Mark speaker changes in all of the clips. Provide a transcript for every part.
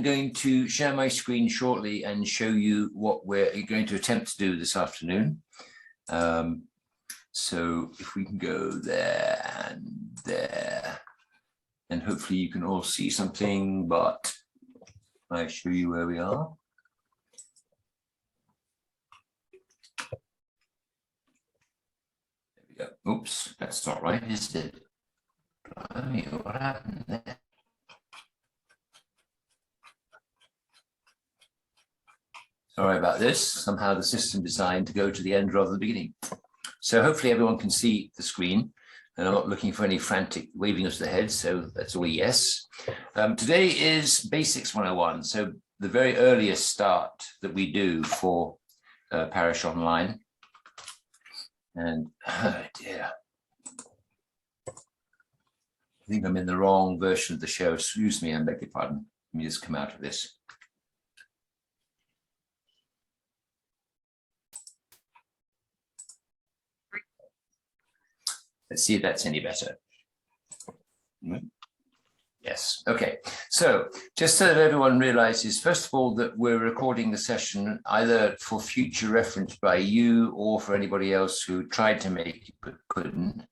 Speaker 1: am going to share my screen shortly and show you what we're going to attempt to do this afternoon. So if we can go there, and hopefully you can all see something, but I'll show you where we are. There we go. Oops, that's not right, is it? What happened there? Sorry about this. Somehow the system designed to go to the end rather than the beginning. So hopefully everyone can see the screen, and I'm not looking for any frantic waving of the head, so that's all a yes. Today is Basics 101, so the very earliest start that we do for Parish Online. And oh dear, I think I'm in the wrong version of the show. Excuse me, I beg your pardon. Let me just come out of this. Let's see if that's any better. Yes, okay. So just so that everyone realizes, first of all, that we're recording the session either for future reference by you or for anybody else who tried to make it but couldn't.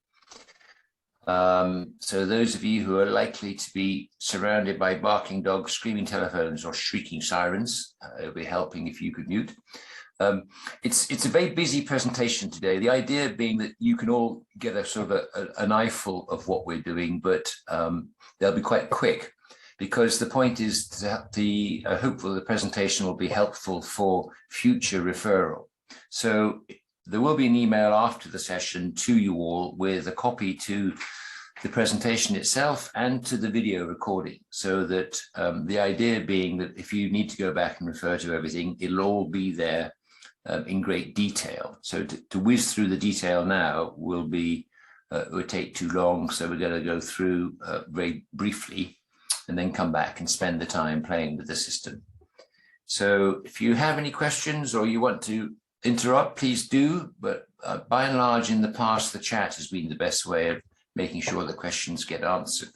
Speaker 1: So those of you who are likely to be surrounded by barking dogs, screaming telephones, or shrieking sirens, it'll be helping if you could mute. It's a very busy presentation today. The idea being that you can all get a sort of an eyeful of what we're doing, but they'll be quite quick, because the point is that hopefully the presentation will be helpful for future referral. So there will be an email after the session to you all with a copy to the presentation itself and to the video recording, so that the idea being that if you need to go back and refer to everything, it'll all be there in great detail. So to whiz through the detail now will take too long. So we're going to go through very briefly and then come back and spend the time playing with the system. So if you have any questions or you want to interrupt, please do. But by and large, in the past, the chat has been the best way of making sure the questions get answered.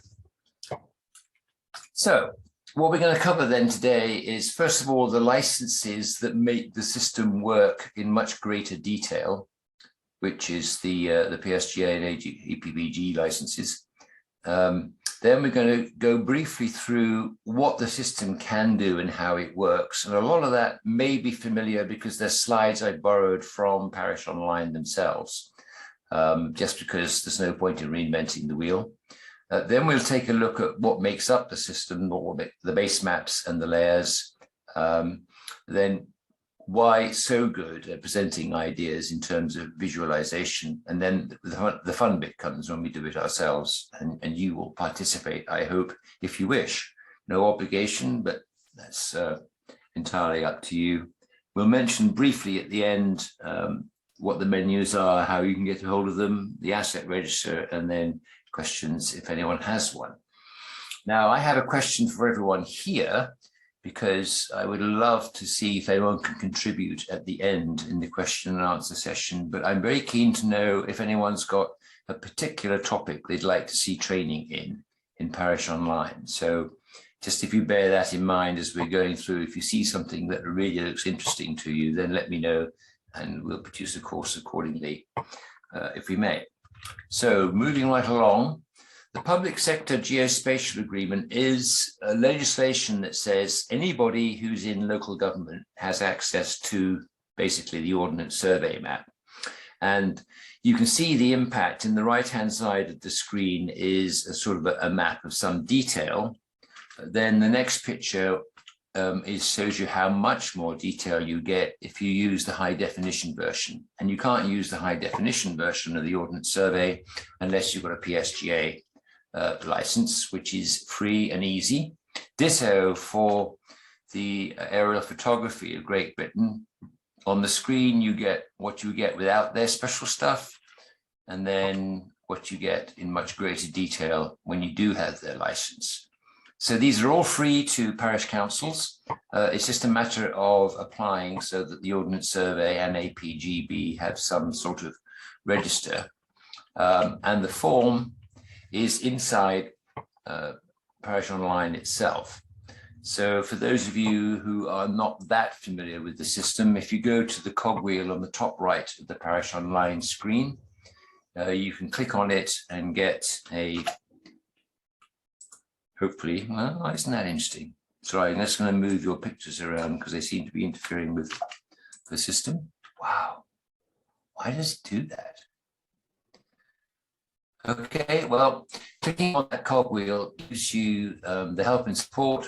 Speaker 1: So what we're going to cover then today is, first of all, the licenses that make the system work in much greater detail, which is the PSGA and EPBG licenses. Then we're going to go briefly through what the system can do and how it works. And a lot of that may be familiar because they're slides I borrowed from Parish Online themselves, just because there's no point in reinventing the wheel. Then we'll take a look at what makes up the system, or the base maps and the layers. Then why so good at presenting ideas in terms of visualization. And then the fun bit comes when we do it ourselves, and you will participate, I hope, if you wish. No obligation, but that's entirely up to you. We'll mention briefly at the end what the menus are, how you can get a hold of them, the asset register, and then questions if anyone has one. Now, I have a question for everyone here, because I would love to see if anyone can contribute at the end in the question and answer session, but I'm very keen to know if anyone's got a particular topic they'd like to see training in Parish Online. So just if you bear that in mind as we're going through, if you see something that really looks interesting to you, then let me know and we'll produce a course accordingly, if we may. So moving right along, the Public Sector Geospatial Agreement is a legislation that says anybody who's in local government has access to basically the Ordnance Survey map. And you can see the impact in the right-hand side of the screen is a sort of a map of some detail. Then the next picture shows you how much more detail you get if you use the high definition version. And you can't use the high definition version of the Ordnance Survey unless you've got a PSGA license, which is free and easy. Ditto for the aerial photography of Great Britain. On the screen, you get what you get without their special stuff, and then what you get in much greater detail when you do have their license. So these are all free to parish councils. It's just a matter of applying so that the Ordnance Survey and APGB have some sort of register. And the form is inside Parish Online itself. So for those of you who are not that familiar with the system, if you go to the cogwheel on the top right of the Parish Online screen, you can click on it and get a, hopefully, well, isn't that interesting? Sorry, I'm just going to move your pictures around because they seem to be interfering with the system. Wow, why does it do that? Okay, well, clicking on that cogwheel gives you the help and support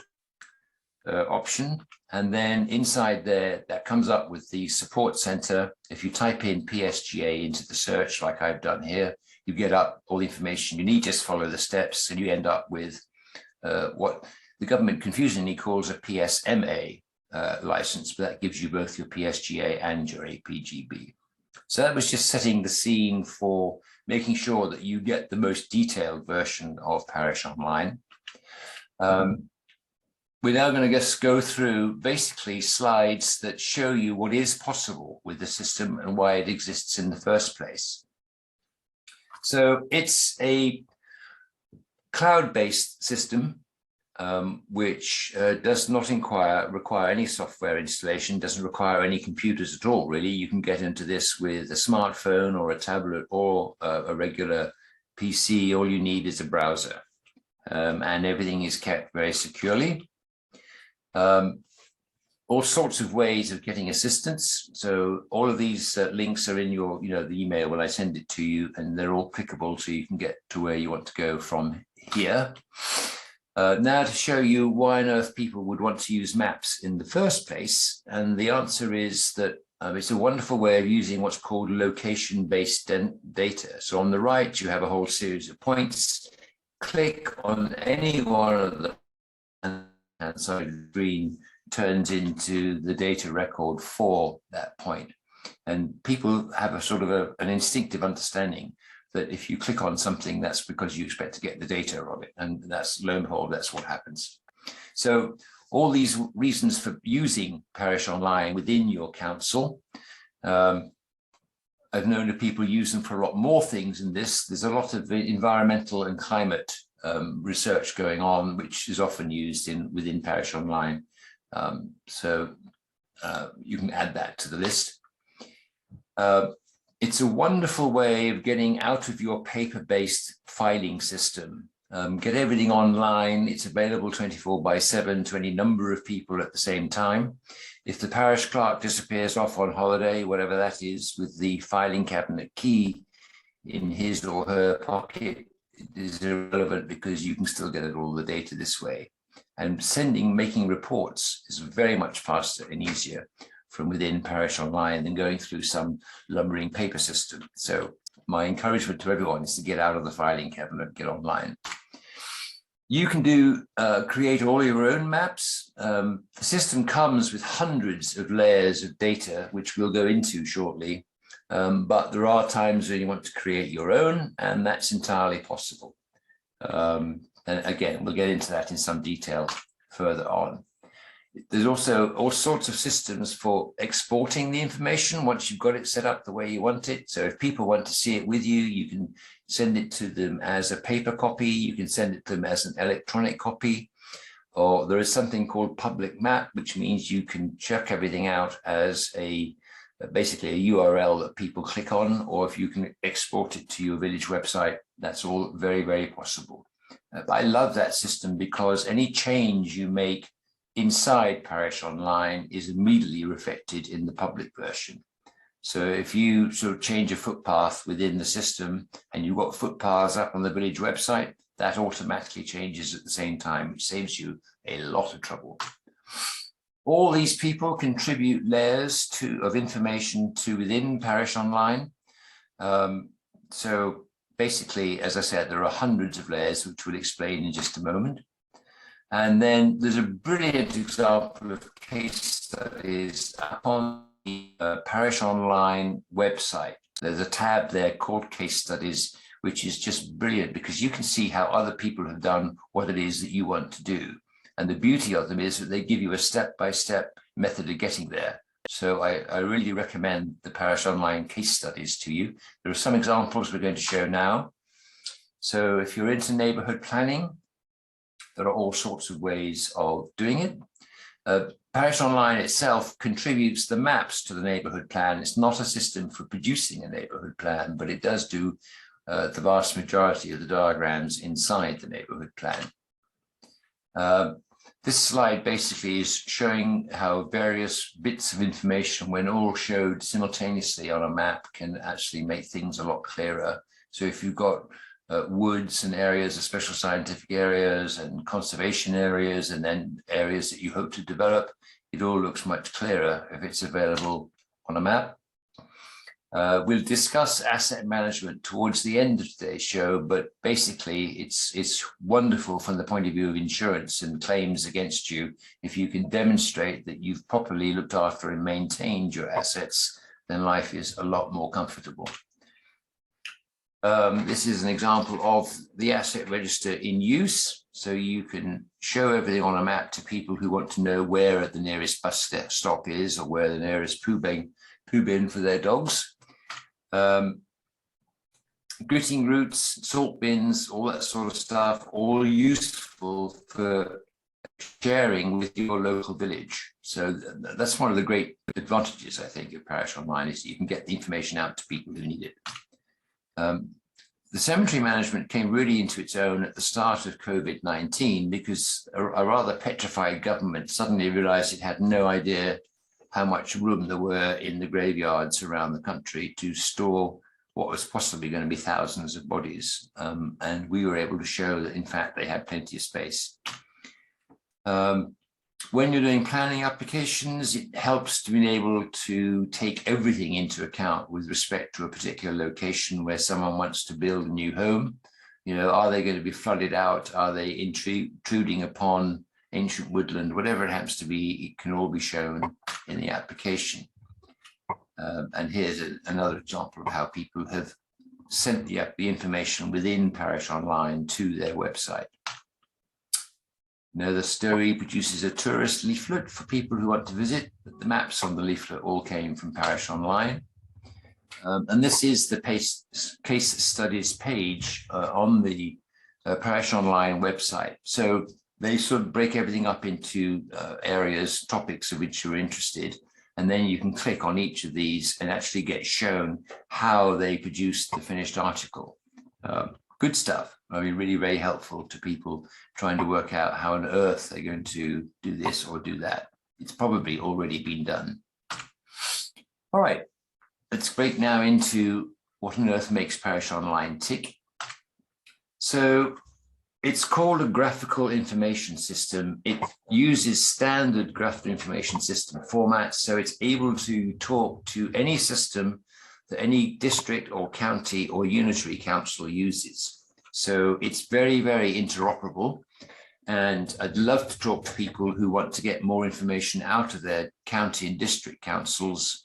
Speaker 1: option. And then inside there, that comes up with the support center. If you type in PSGA into the search, like I've done here, you get up all the information you need, just follow the steps, and you end up with what the government confusingly calls a PSMA license, but that gives you both your PSGA and your APGB. So that was just setting the scene for making sure that you get the most detailed version of Parish Online. We're now going to just go through basically slides that show you what is possible with the system and why it exists in the first place. So it's a cloud-based system, which does not require any software installation, doesn't require any computers at all, really. You can get into this with a smartphone or a tablet or a regular PC. All you need is a browser, and everything is kept very securely. All sorts of ways of getting assistance. So all of these links are in your, the email when I send it to you, and they're all clickable so you can get to where you want to go from here. Now to show you why on earth people would want to use maps in the first place. And the answer is that it's a wonderful way of using what's called location-based data. So on the right, you have a whole series of points. Click on any one of them, and so the screen turns into the data record for that point. And people have a sort of an instinctive understanding that if you click on something, that's because you expect to get the data of it. And that's, lo and behold, that's what happens. So all these reasons for using Parish Online within your council, I've known that people use them for a lot more things than this. There's a lot of environmental and climate research going on, which is often used within Parish Online. So you can add that to the list. It's a wonderful way of getting out of your paper-based filing system. Get everything online. It's available 24/7 to any number of people at the same time. If the parish clerk disappears off on holiday, whatever that is, with the filing cabinet key in his or her pocket, it is irrelevant because you can still get all the data this way. And making reports is very much faster and easier from within Parish Online than going through some lumbering paper system. So my encouragement to everyone is to get out of the filing cabinet, get online. You can create all your own maps. The system comes with hundreds of layers of data, which we'll go into shortly. But there are times when you want to create your own, and that's entirely possible. And again, we'll get into that in some detail further on. There's also all sorts of systems for exporting the information once you've got it set up the way you want it. So if people want to see it with you, you can send it to them as a paper copy. You can send it to them as an electronic copy. Or there is something called public map, which means you can check everything out as basically a URL that people click on, or if you can export it to your village website, that's all very, very possible. I love that system because any change you make inside Parish Online is immediately reflected in the public version. So if you sort of change a footpath within the system and you've got footpaths up on the village website, that automatically changes at the same time, which saves you a lot of trouble. All these people contribute layers of information to within Parish Online. So basically, as I said, there are hundreds of layers, which we'll explain in just a moment. And then there's a brilliant example of case studies up on the Parish Online website. There's a tab there called Case Studies, which is just brilliant because you can see how other people have done what it is that you want to do. And the beauty of them is that they give you a step-by-step method of getting there. So I really recommend the Parish Online case studies to you. There are some examples we're going to show now. So if you're into neighborhood planning, there are all sorts of ways of doing it. Parish Online itself contributes the maps to the neighbourhood plan. It's not a system for producing a neighbourhood plan, but it does do the vast majority of the diagrams inside the neighbourhood plan. This slide basically is showing how various bits of information, when all showed simultaneously on a map, can actually make things a lot clearer. So if you've got woods and areas of special scientific areas and conservation areas, and then areas that you hope to develop, it all looks much clearer if it's available on a map. We'll discuss asset management towards the end of today's show, but basically it's wonderful from the point of view of insurance and claims against you. If you can demonstrate that you've properly looked after and maintained your assets, then life is a lot more comfortable. This is an example of the asset register in use. So you can show everything on a map to people who want to know where the nearest bus stop is, or where the nearest poo bin for their dogs. Gritting routes, salt bins, all that sort of stuff, all useful for sharing with your local village. So that's one of the great advantages, I think, of Parish Online, is you can get the information out to people who need it. The cemetery management came really into its own at the start of COVID-19 because a rather petrified government suddenly realized it had no idea how much room there were in the graveyards around the country to store what was possibly going to be thousands of bodies. And we were able to show that, in fact, they had plenty of space. When you're doing planning applications, it helps to be able to take everything into account with respect to a particular location where someone wants to build a new home. You know, are they going to be flooded out? Are they intruding upon ancient woodland? Whatever it happens to be, it can all be shown in the application. And here's another example of how people have sent the information within Parish Online to their website. Now, the story produces a tourist leaflet for people who want to visit, but the maps on the leaflet all came from Parish Online. And this is the case studies page on the Parish Online website. So they sort of break everything up into areas, topics of which you're interested, and then you can click on each of these and actually get shown how they produced the finished article. Good stuff. I mean, really very helpful to people trying to work out how on earth they're going to do this or do that. It's probably already been done. All right, let's break now into what on earth makes Parish Online tick. So it's called a graphical information system. It uses standard graphical information system formats, so it's able to talk to any system that any district or county or unitary council uses. So it's very, very interoperable. And I'd love to talk to people who want to get more information out of their county and district councils,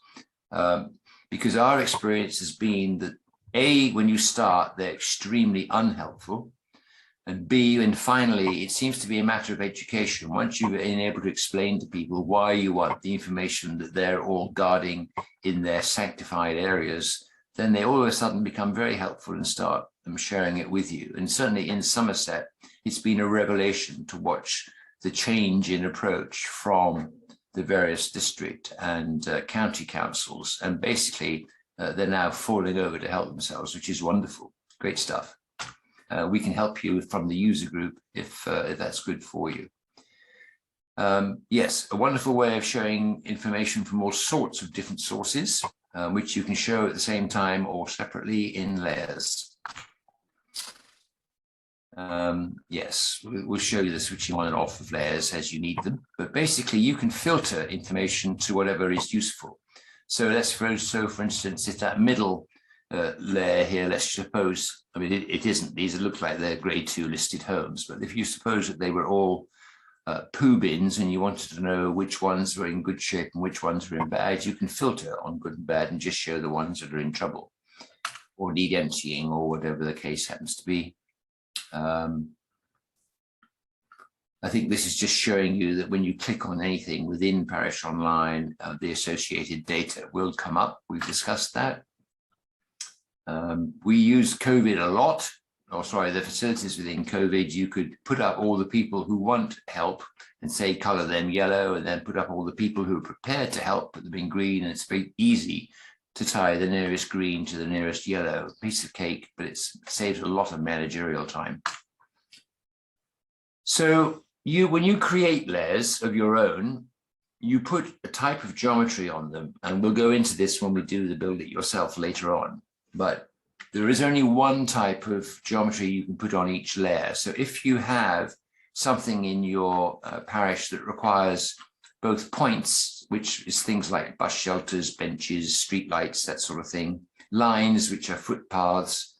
Speaker 1: because our experience has been that A, when you start, they're extremely unhelpful. And B, and finally, it seems to be a matter of education. Once you've been able to explain to people why you want the information that they're all guarding in their sanctified areas, then they all of a sudden become very helpful and start sharing it with you. And certainly in Somerset, it's been a revelation to watch the change in approach from the various district and county councils. And basically, they're now falling over to help themselves, which is wonderful. Great stuff. We can help you from the user group if that's good for you. Yes, a wonderful way of showing information from all sorts of different sources, which you can show at the same time or separately in layers. Yes, we'll show you the switching on and off of layers as you need them, but basically you can filter information to whatever is useful. So for instance, if that middle layer here, let's suppose, I mean, it isn't, these look like they're grade 2 listed homes, but if you suppose that they were all poo bins and you wanted to know which ones were in good shape and which ones were in bad, you can filter on good and bad and just show the ones that are in trouble or need emptying or whatever the case happens to be. I think this is just showing you that when you click on anything within Parish Online, the associated data will come up. We've discussed that. We use COVID a lot. or sorry, the facilities within COVID, you could put up all the people who want help and say color them yellow, and then put up all the people who are prepared to help, put them in green, and it's very easy to tie the nearest green to the nearest yellow. Piece of cake, but it saves a lot of managerial time. So when you create layers of your own, you put a type of geometry on them, and we'll go into this when we do the build it yourself later on. But there is only one type of geometry you can put on each layer. So if you have something in your parish that requires both points, which is things like bus shelters, benches, street lights, that sort of thing, lines, which are footpaths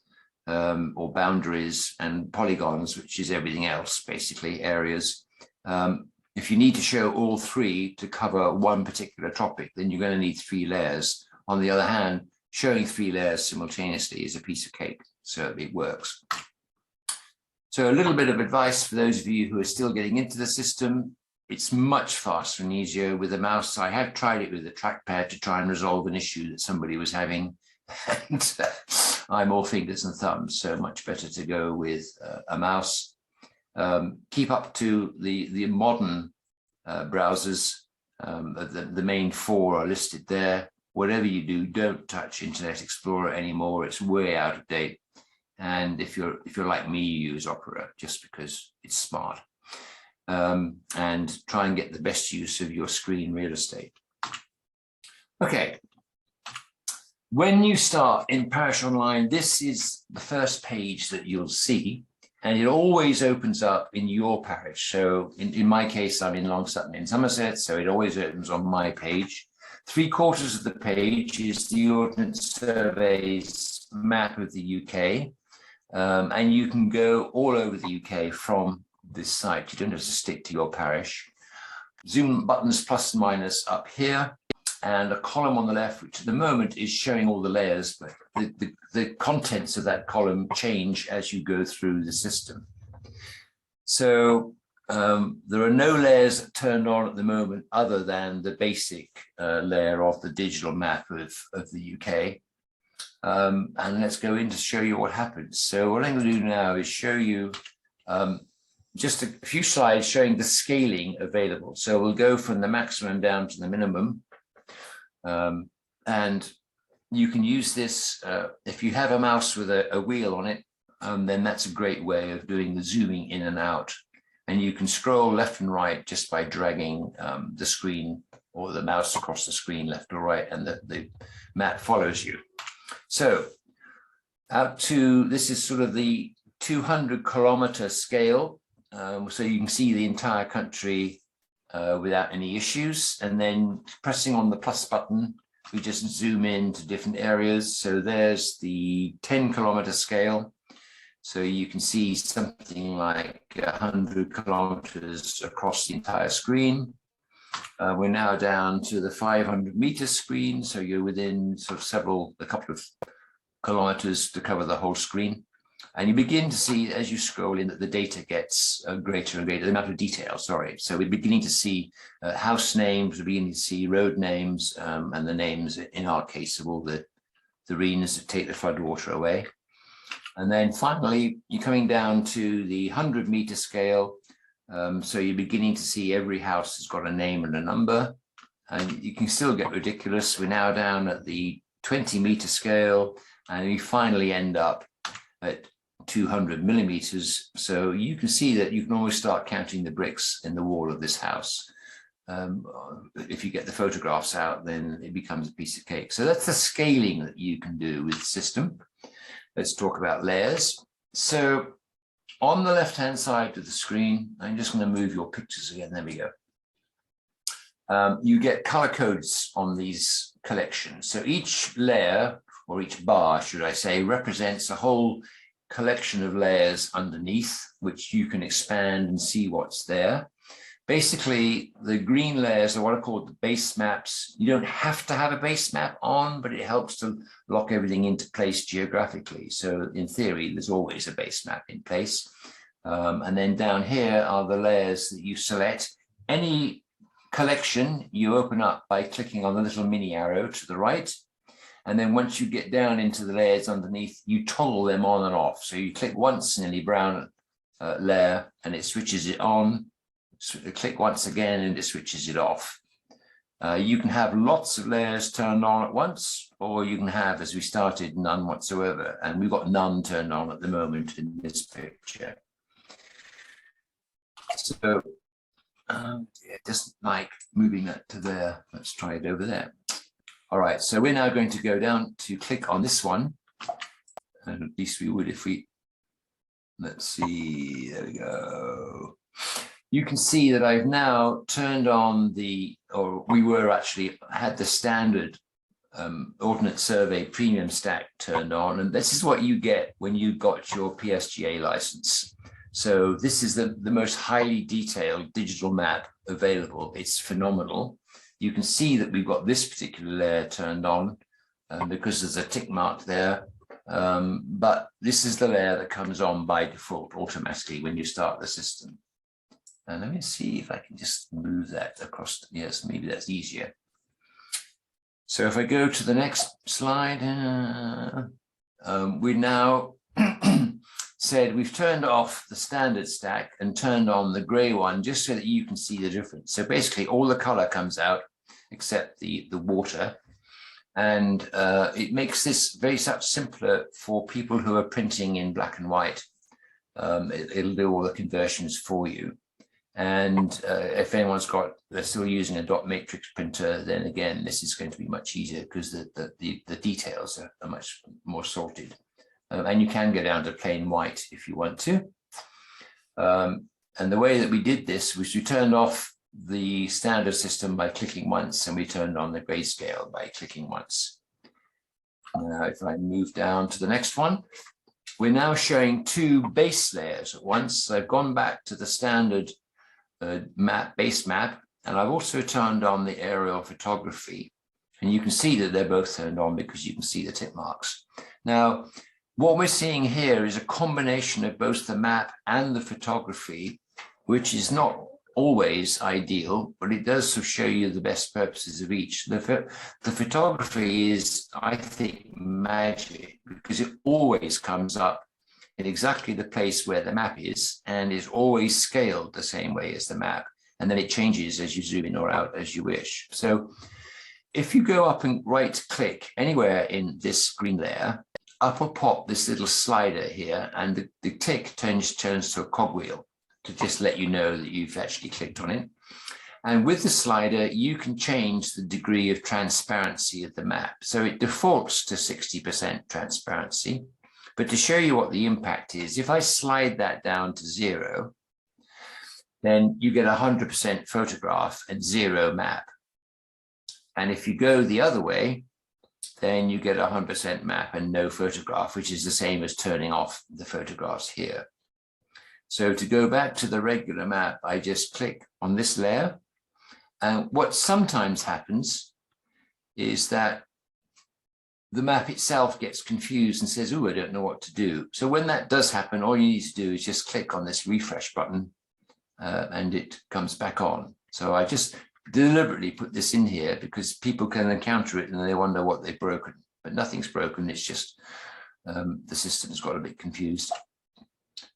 Speaker 1: or boundaries, and polygons, which is everything else, basically, areas. If you need to show all three to cover one particular topic, then you're going to need 3 layers. On the other hand, showing 3 layers simultaneously is a piece of cake, so it works. So a little bit of advice for those of you who are still getting into the system. It's much faster and easier with a mouse. I have tried it with a trackpad to try and resolve an issue that somebody was having. And I'm all fingers and thumbs, so much better to go with a mouse. Keep up to the modern browsers. The main 4 are listed there. Whatever you do, don't touch Internet Explorer anymore. It's way out of date. And if you're like me, you use Opera just because it's smart. And try and get the best use of your screen real estate. Okay. When you start in Parish Online, this is the first page that you'll see, and it always opens up in your parish. So in my case, I'm in Long Sutton in Somerset, so it always opens on my page. 3/4 of the page is the Ordnance Survey's map of the UK, and you can go all over the UK from this site. You don't have to stick to your parish. Zoom buttons plus and minus up here, and a column on the left, which at the moment is showing all the layers, but the contents of that column change as you go through the system. So there are no layers turned on at the moment other than the basic layer of the digital map of the UK. And let's go in to show you what happens. So what I'm going to do now is show you just a few slides showing the scaling available. So we'll go from the maximum down to the minimum. And you can use this if you have a mouse with a wheel on it, then that's a great way of doing the zooming in and out. And you can scroll left and right just by dragging the screen or the mouse across the screen left or right, and the map follows you. So out to, this is sort of the 200-kilometer scale. So you can see the entire country without any issues. And then pressing on the plus button, we just zoom in to different areas. So there's the 10-kilometer scale. So you can see something like 100 kilometers across the entire screen. We're now down to the 500-meter screen. So you're within sort of a couple of kilometers to cover the whole screen. And you begin to see, as you scroll in, that the data gets greater and greater, the amount of detail, sorry. So we're beginning to see house names, we're beginning to see road names, and the names, in our case, of all the reeds that take the floodwater away. And then finally, you're coming down to the 100-meter scale. So you're beginning to see every house has got a name and a number. And you can still get ridiculous. We're now down at the 20-meter scale, and we finally end up at 200 millimeters. So you can see that you can always start counting the bricks in the wall of this house. If you get the photographs out, then it becomes a piece of cake. So that's the scaling that you can do with the system. Let's talk about layers. So on the left-hand side of the screen, I'm just going to move your pictures again. There we go. You get color codes on these collections. So each layer, or each bar, should I say, represents a whole collection of layers underneath, which you can expand and see what's there. Basically, the green layers are what are called the base maps. You don't have to have a base map on, but it helps to lock everything into place geographically. So in theory, there's always a base map in place. And then down here are the layers that you select. Any collection you open up by clicking on the little mini arrow to the right. And then once you get down into the layers underneath, you toggle them on and off. So you click once in the brown layer and it switches it on. Click once again and it switches it off. You can have lots of layers turned on at once, or you can have, as we started, none whatsoever. And we've got none turned on at the moment in this picture. So it doesn't like moving that to there. Let's try it over there. All right, so we're now going to go down to click on this one. And at least we would if we, let's see, there we go. You can see that I've now turned on the, or we were actually had the standard Ordnance Survey Premium Stack turned on. And this is what you get when you got your PSGA license. So this is the most highly detailed digital map available. It's phenomenal. You can see that we've got this particular layer turned on because there's a tick mark there. But this is the layer that comes on by default automatically when you start the system. And let me see if I can just move that across. Yes, maybe that's easier. So if I go to the next slide, we now said we've turned off the standard stack and turned on the gray one just so that you can see the difference. So basically all the color comes out except the water. And it makes this very much simpler for people who are printing in black and white. It'll do all the conversions for you. And if anyone's they're still using a dot matrix printer, then again, this is going to be much easier because the details are much more sorted. And you can go down to plain white if you want to. And the way that we did this was we turned off the standard system by clicking once, and we turned on the grayscale by clicking once. Now, if I move down to the next one, we're now showing two base layers at once. So I've gone back to the standard base map, and I've also turned on the aerial photography. And you can see that they're both turned on because you can see the tick marks. Now, what we're seeing here is a combination of both the map and the photography, which is not always ideal, but it does sort of show you the best purposes of each. The photography is, I think, magic because it always comes up in exactly the place where the map is and is always scaled the same way as the map. And then it changes as you zoom in or out as you wish. So if you go up and right click anywhere in this green layer, up will pop this little slider here, and the tick turns to a cogwheel to just let you know that you've actually clicked on it. And with the slider, you can change the degree of transparency of the map. So it defaults to 60% transparency. But to show you what the impact is, if I slide that down to 0, then you get 100% photograph and 0 map. And if you go the other way, then you get 100% map and no photograph, which is the same as turning off the photographs here. So to go back to the regular map, I just click on this layer. And what sometimes happens is that the map itself gets confused and says, oh, I don't know what to do. So when that does happen, all you need to do is just click on this refresh button and it comes back on. So I just deliberately put this in here because people can encounter it and they wonder what they've broken, but nothing's broken. It's just the system's got a bit confused.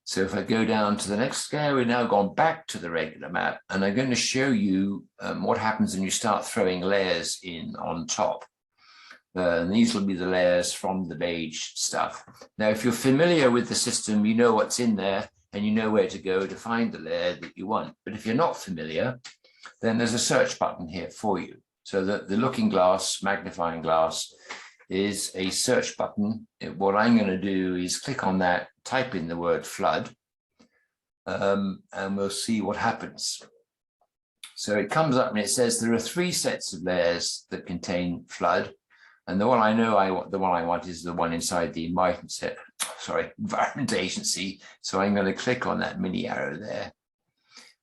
Speaker 1: So if I go down to the next scale, we've now gone back to the regular map, and I'm going to show you what happens when you start throwing layers in on top. And these will be the layers from the beige stuff. Now, if you're familiar with the system, you know what's in there and you know where to go to find the layer that you want. But if you're not familiar, then there's a search button here for you. So the looking glass, magnifying glass, is a search button. What I'm going to do is click on that, type in the word flood, and we'll see what happens. So it comes up and it says there are 3 sets of layers that contain flood. And the one I know the one I want is the one inside the Environment Agency. So I'm going to click on that mini arrow there.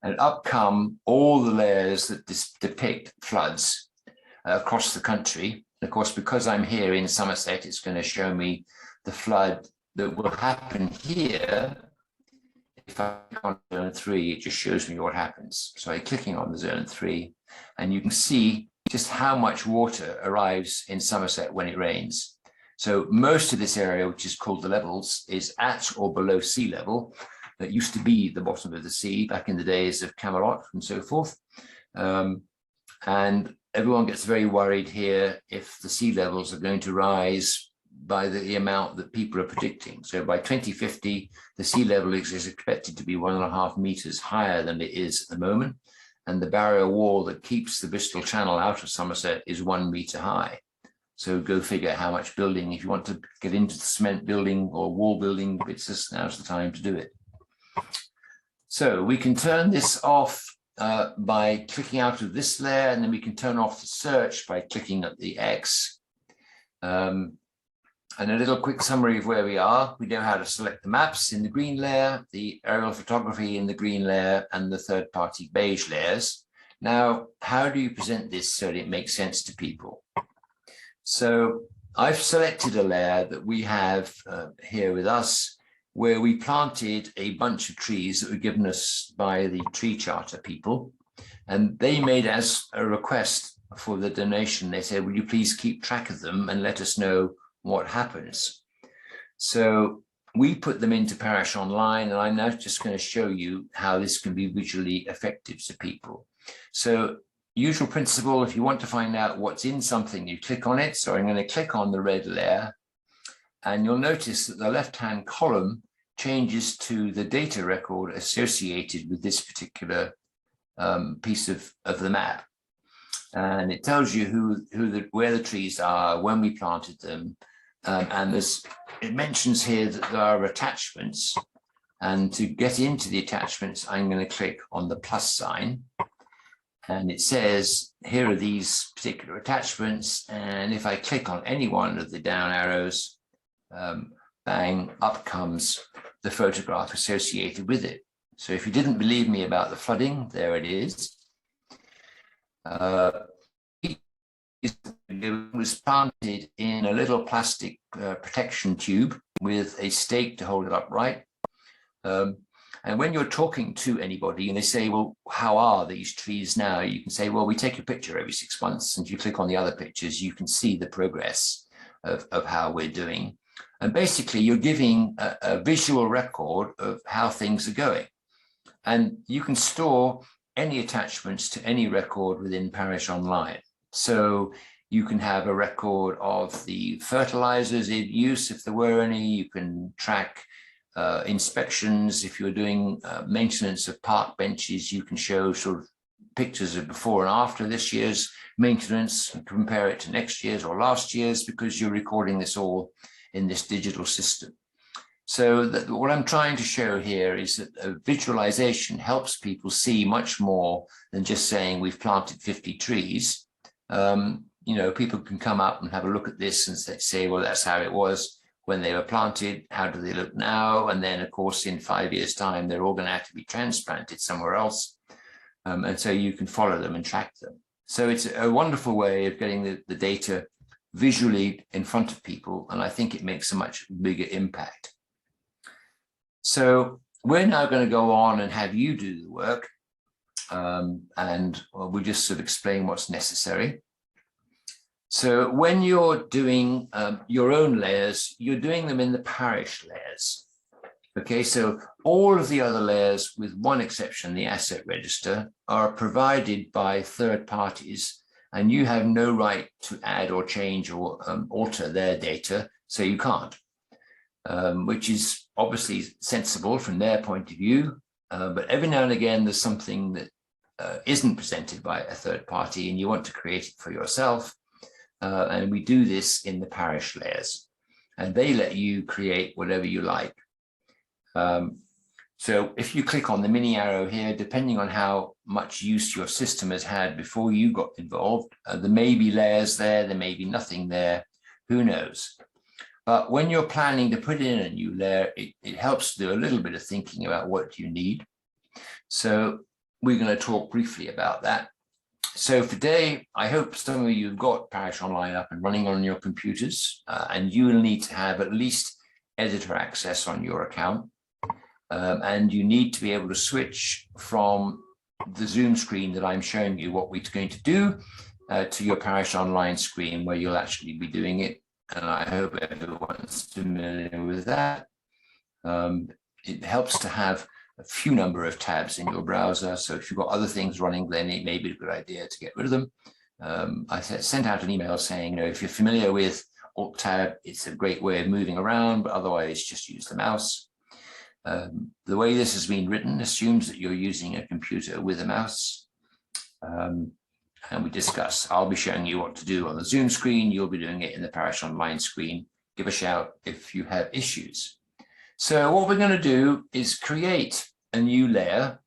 Speaker 1: And up come all the layers that depict floods across the country. And of course, because I'm here in Somerset, it's going to show me the flood that will happen here. If I click on zone 3, it just shows me what happens. So I'm clicking on the zone 3, and you can see just how much water arrives in Somerset when it rains. So most of this area, which is called the levels, is at or below sea level. That used to be the bottom of the sea back in the days of Camelot and so forth. And everyone gets very worried here if the sea levels are going to rise by the amount that people are predicting. So by 2050, the sea level is expected to be 1.5 meters higher than it is at the moment. And the barrier wall that keeps the Bristol Channel out of Somerset is 1 meter high. So go figure how much building, if you want to get into the cement building or wall building, now's the time to do it. So we can turn this off by clicking out of this layer, and then we can turn off the search by clicking at the X. And a little quick summary of where we are. We know how to select the maps in the green layer, the aerial photography in the green layer, and the third-party beige layers. Now, how do you present this so that it makes sense to people? So I've selected a layer that we have here with us, where we planted a bunch of trees that were given us by the tree charter people. And they made as a request for the donation. They said, will you please keep track of them and let us know what happens? So we put them into Parish Online, and I'm now just going to show you how this can be visually effective to people. So usual principle, if you want to find out what's in something, you click on it. So I'm going to click on the red layer, and you'll notice that the left-hand column changes to the data record associated with this particular piece of the map. And it tells you where the trees are, when we planted them. And it mentions here that there are attachments. And to get into the attachments, I'm going to click on the plus sign. And it says, here are these particular attachments. And if I click on any one of the down arrows, bang, up comes the photograph associated with it. So if you didn't believe me about the flooding, there it is. It was planted in a little plastic protection tube with a stake to hold it upright. And when you're talking to anybody and they say, well, how are these trees now? You can say, well, we take a picture every 6 months. And if you click on the other pictures, you can see the progress of how we're doing. And basically, you're giving a visual record of how things are going. And you can store any attachments to any record within Parish Online. So you can have a record of the fertilizers in use, if there were any. You can track inspections. If you're doing maintenance of park benches, you can show sort of pictures of before and after this year's maintenance and compare it to next year's or last year's, because you're recording this all in this digital system. So what I'm trying to show here is that a visualization helps people see much more than just saying we've planted 50 trees. You know, people can come up and have a look at this and say, well, that's how it was when they were planted. How do they look now? And then, of course, in 5 years' time, they're all going to have to be transplanted somewhere else. And so you can follow them and track them. So it's a wonderful way of getting the data visually in front of people. And I think it makes a much bigger impact. So we're now going to go on and have you do the work. And we'll just sort of explain what's necessary. So when you're doing your own layers, you're doing them in the parish layers. Okay, so all of the other layers, with one exception, the asset register, are provided by third parties, and you have no right to add or change or alter their data, so you can't, which is obviously sensible from their point of view. But every now and again, there's something that isn't presented by a third party and you want to create it for yourself. And we do this in the parish layers, and they let you create whatever you like. So if you click on the mini arrow here, depending on how much use your system has had before you got involved, there may be layers there, there may be nothing there, who knows. But when you're planning to put in a new layer, it helps to do a little bit of thinking about what you need. So we're going to talk briefly about that. So for today, I hope some of you have got Parish Online up and running on your computers, and you will need to have at least editor access on your account. And you need to be able to switch from the Zoom screen that I'm showing you what we're going to do to your Parish Online screen where you'll actually be doing it. And I hope everyone's familiar with that. It helps to have a few number of tabs in your browser. So if you've got other things running, then it may be a good idea to get rid of them. I sent out an email saying, if you're familiar with Alt Tab, it's a great way of moving around, but otherwise just use the mouse. The way this has been written assumes that you're using a computer with a mouse. And we discuss. I'll be showing you what to do on the Zoom screen. You'll be doing it in the Parish Online screen. Give a shout if you have issues. So what we're going to do is create a new layer,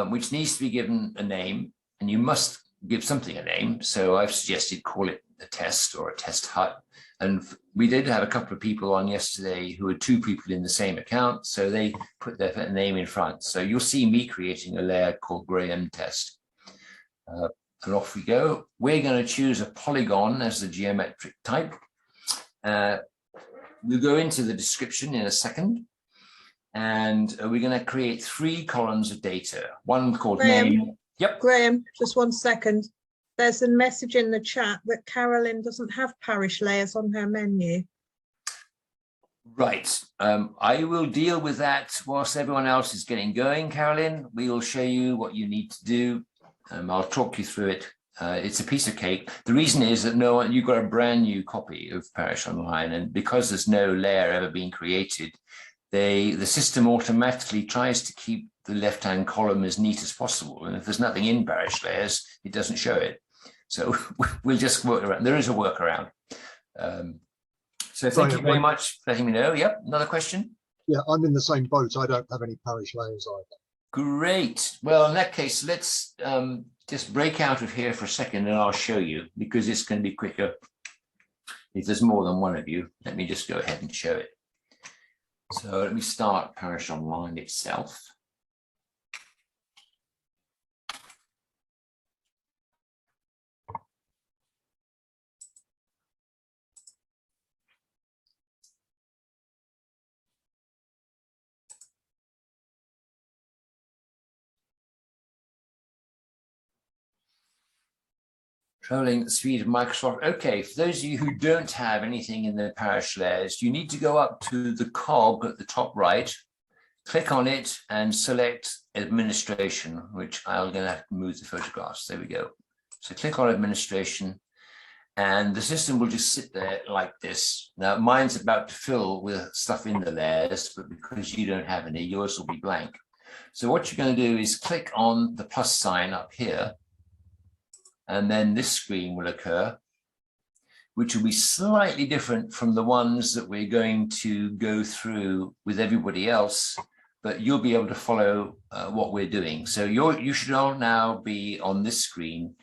Speaker 1: which needs to be given a name, and you must give something a name. So I've suggested call it a test or a test hut. And we did have a couple of people on yesterday who had 2 people in the same account. So they put their name in front. So you'll see me creating a layer called Graham Test. And off we go. We're going to choose a polygon as the geometric type. We'll go into the description in a second. And we're going to create 3 columns of data. One called name. Yep.
Speaker 2: Graham, just 1 second. There's a message in the chat that Carolyn doesn't have parish layers on her menu.
Speaker 1: Right. I will deal with that whilst everyone else is getting going, Carolyn. We will show you what you need to do. I'll talk you through it. It's a piece of cake. The reason is that you've got a brand new copy of Parish Online, and because there's no layer ever being created, the system automatically tries to keep the left-hand column as neat as possible. And if there's nothing in Parish layers, it doesn't show it. So we'll just work around. There is a workaround. So thank you very much for letting me know. Yep, another question?
Speaker 3: Yeah, I'm in the same boat. I don't have any parish layers either.
Speaker 1: Great. Well, in that case, let's just break out of here for a second and I'll show you, because it's going to be quicker if there's more than one of you. Let me just go ahead and show it. So let me start Parish Online itself. Controlling the speed of Microsoft. Okay, for those of you who don't have anything in the Parish layers, you need to go up to the cog at the top right, click on it and select Administration, which I'm going to have to move the photographs. There we go. So click on Administration and the system will just sit there like this. Now mine's about to fill with stuff in the layers, but because you don't have any, yours will be blank. So what you're going to do is click on the plus sign up here, and then this screen will occur, which will be slightly different from the ones that we're going to go through with everybody else, but you'll be able to follow what we're doing. So you should all now be on this screen.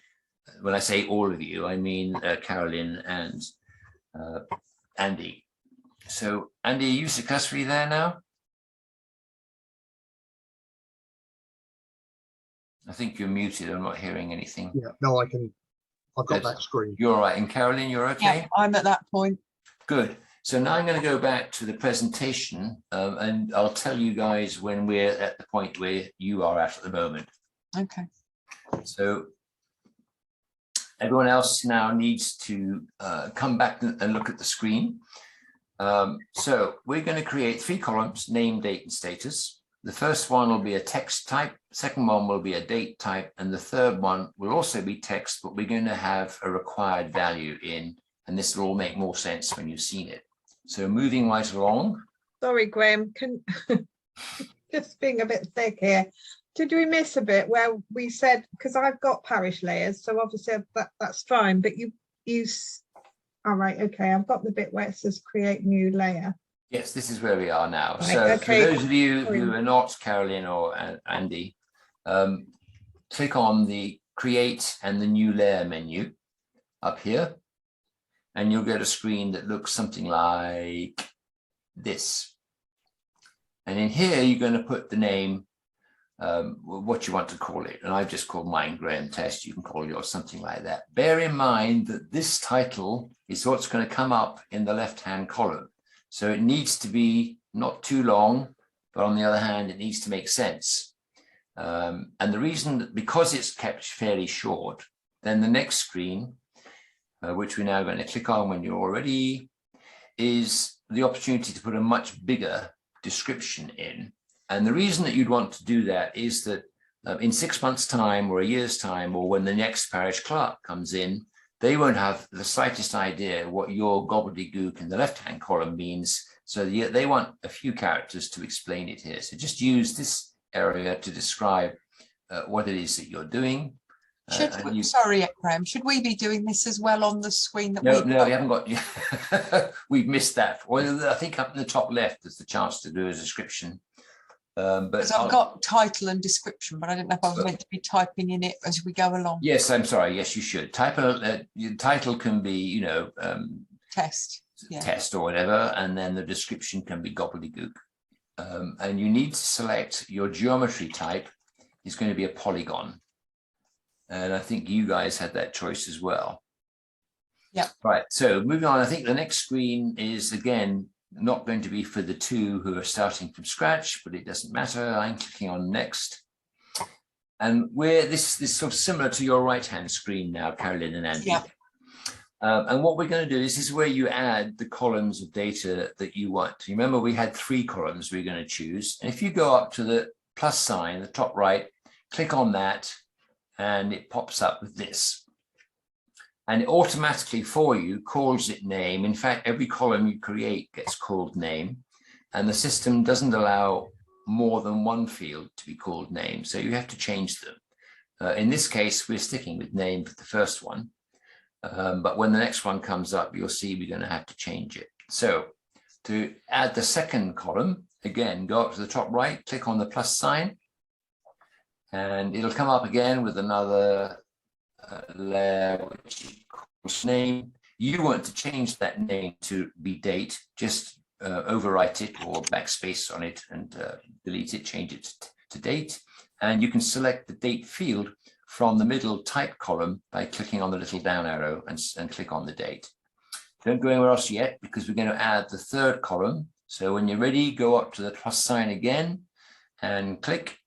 Speaker 1: When I say all of you, I mean Carolyn and Andy. So Andy, are you successfully there now? I think you're muted. I'm not hearing anything.
Speaker 3: Yeah, no, I've got that screen.
Speaker 1: You're all right. And Carolyn, you're okay?
Speaker 2: Yeah, I'm at that point.
Speaker 1: Good. So now I'm going to go back to the presentation and I'll tell you guys when we're at the point where you are at the moment.
Speaker 2: Okay.
Speaker 1: So everyone else now needs to come back and look at the screen. So we're going to create 3 columns, name, date, and status. The first one will be a text type, second one will be a date type, and the third one will also be text, but we're going to have a required value in, and this will all make more sense when you've seen it. So moving right along.
Speaker 2: Sorry, Graham, just being a bit thick here. Did we miss a bit where we said, because I've got parish layers, so obviously that's fine, but you all right, okay, I've got the bit where it says create new layer.
Speaker 1: Yes, this is where we are now.
Speaker 2: Right,
Speaker 1: so
Speaker 2: okay.
Speaker 1: For those of you who are not Carolyn or Andy, click on the create and the new layer menu up here, and you'll get a screen that looks something like this. And in here, you're going to put the name, what you want to call it. And I've just called mine Graham Test. You can call yours something like that. Bear in mind that this title is what's going to come up in the left-hand column. So it needs to be not too long, but on the other hand, it needs to make sense. And the reason that because it's kept fairly short, Then the next screen, which we're now going to click on when you're all ready, is the opportunity to put a much bigger description in. And the reason that you'd want to do that is that in 6 months' time or a year's time, or when the next parish clerk comes in, they won't have the slightest idea what your gobbledygook in the left-hand column means. So they want a few characters to explain it here. So just use this area to describe what it is that you're doing.
Speaker 4: Sorry, Graham, should we be doing this as well on the screen that
Speaker 1: No, we haven't got. We've missed that. Well, I think up in the top left there's the chance to do a description. But
Speaker 4: I've got title and description, but I don't know if I was meant to be typing in it as we go along.
Speaker 1: Yes, I'm sorry. Yes, you should. Your title can be, you know,
Speaker 4: Test
Speaker 1: or whatever, and then the description can be gobbledygook. And you need to select your geometry type is going to be a polygon. And I think you guys had that choice as well.
Speaker 4: Yeah.
Speaker 1: Right. So moving on, I think the next screen is, again, not going to be for the two who are starting from scratch, but it doesn't matter. I'm clicking on next. And this is sort of similar to your right-hand screen now, Carolyn and Andy.
Speaker 4: Yeah.
Speaker 1: And what we're going to do is this is where you add the columns of data that you want. Remember, we had 3 columns we're going to choose. And if you go up to the plus sign, the top right, click on that, and it pops up with this. And it automatically for you calls it name. In fact, every column you create gets called name, and the system doesn't allow more than one field to be called name. So you have to change them. In this case, we're sticking with name for the first one. But when the next one comes up, you'll see we're going to have to change it. So to add the second column, again, go up to the top right, click on the plus sign, and it'll come up again with another layer which calls name. You want to change that name to be date, just overwrite it or backspace on it and delete it, change it to date. And you can select the date field from the middle type column by clicking on the little down arrow and click on the date. Don't go anywhere else yet, because we're going to add the third column. So when you're ready, go up to the plus sign again and click.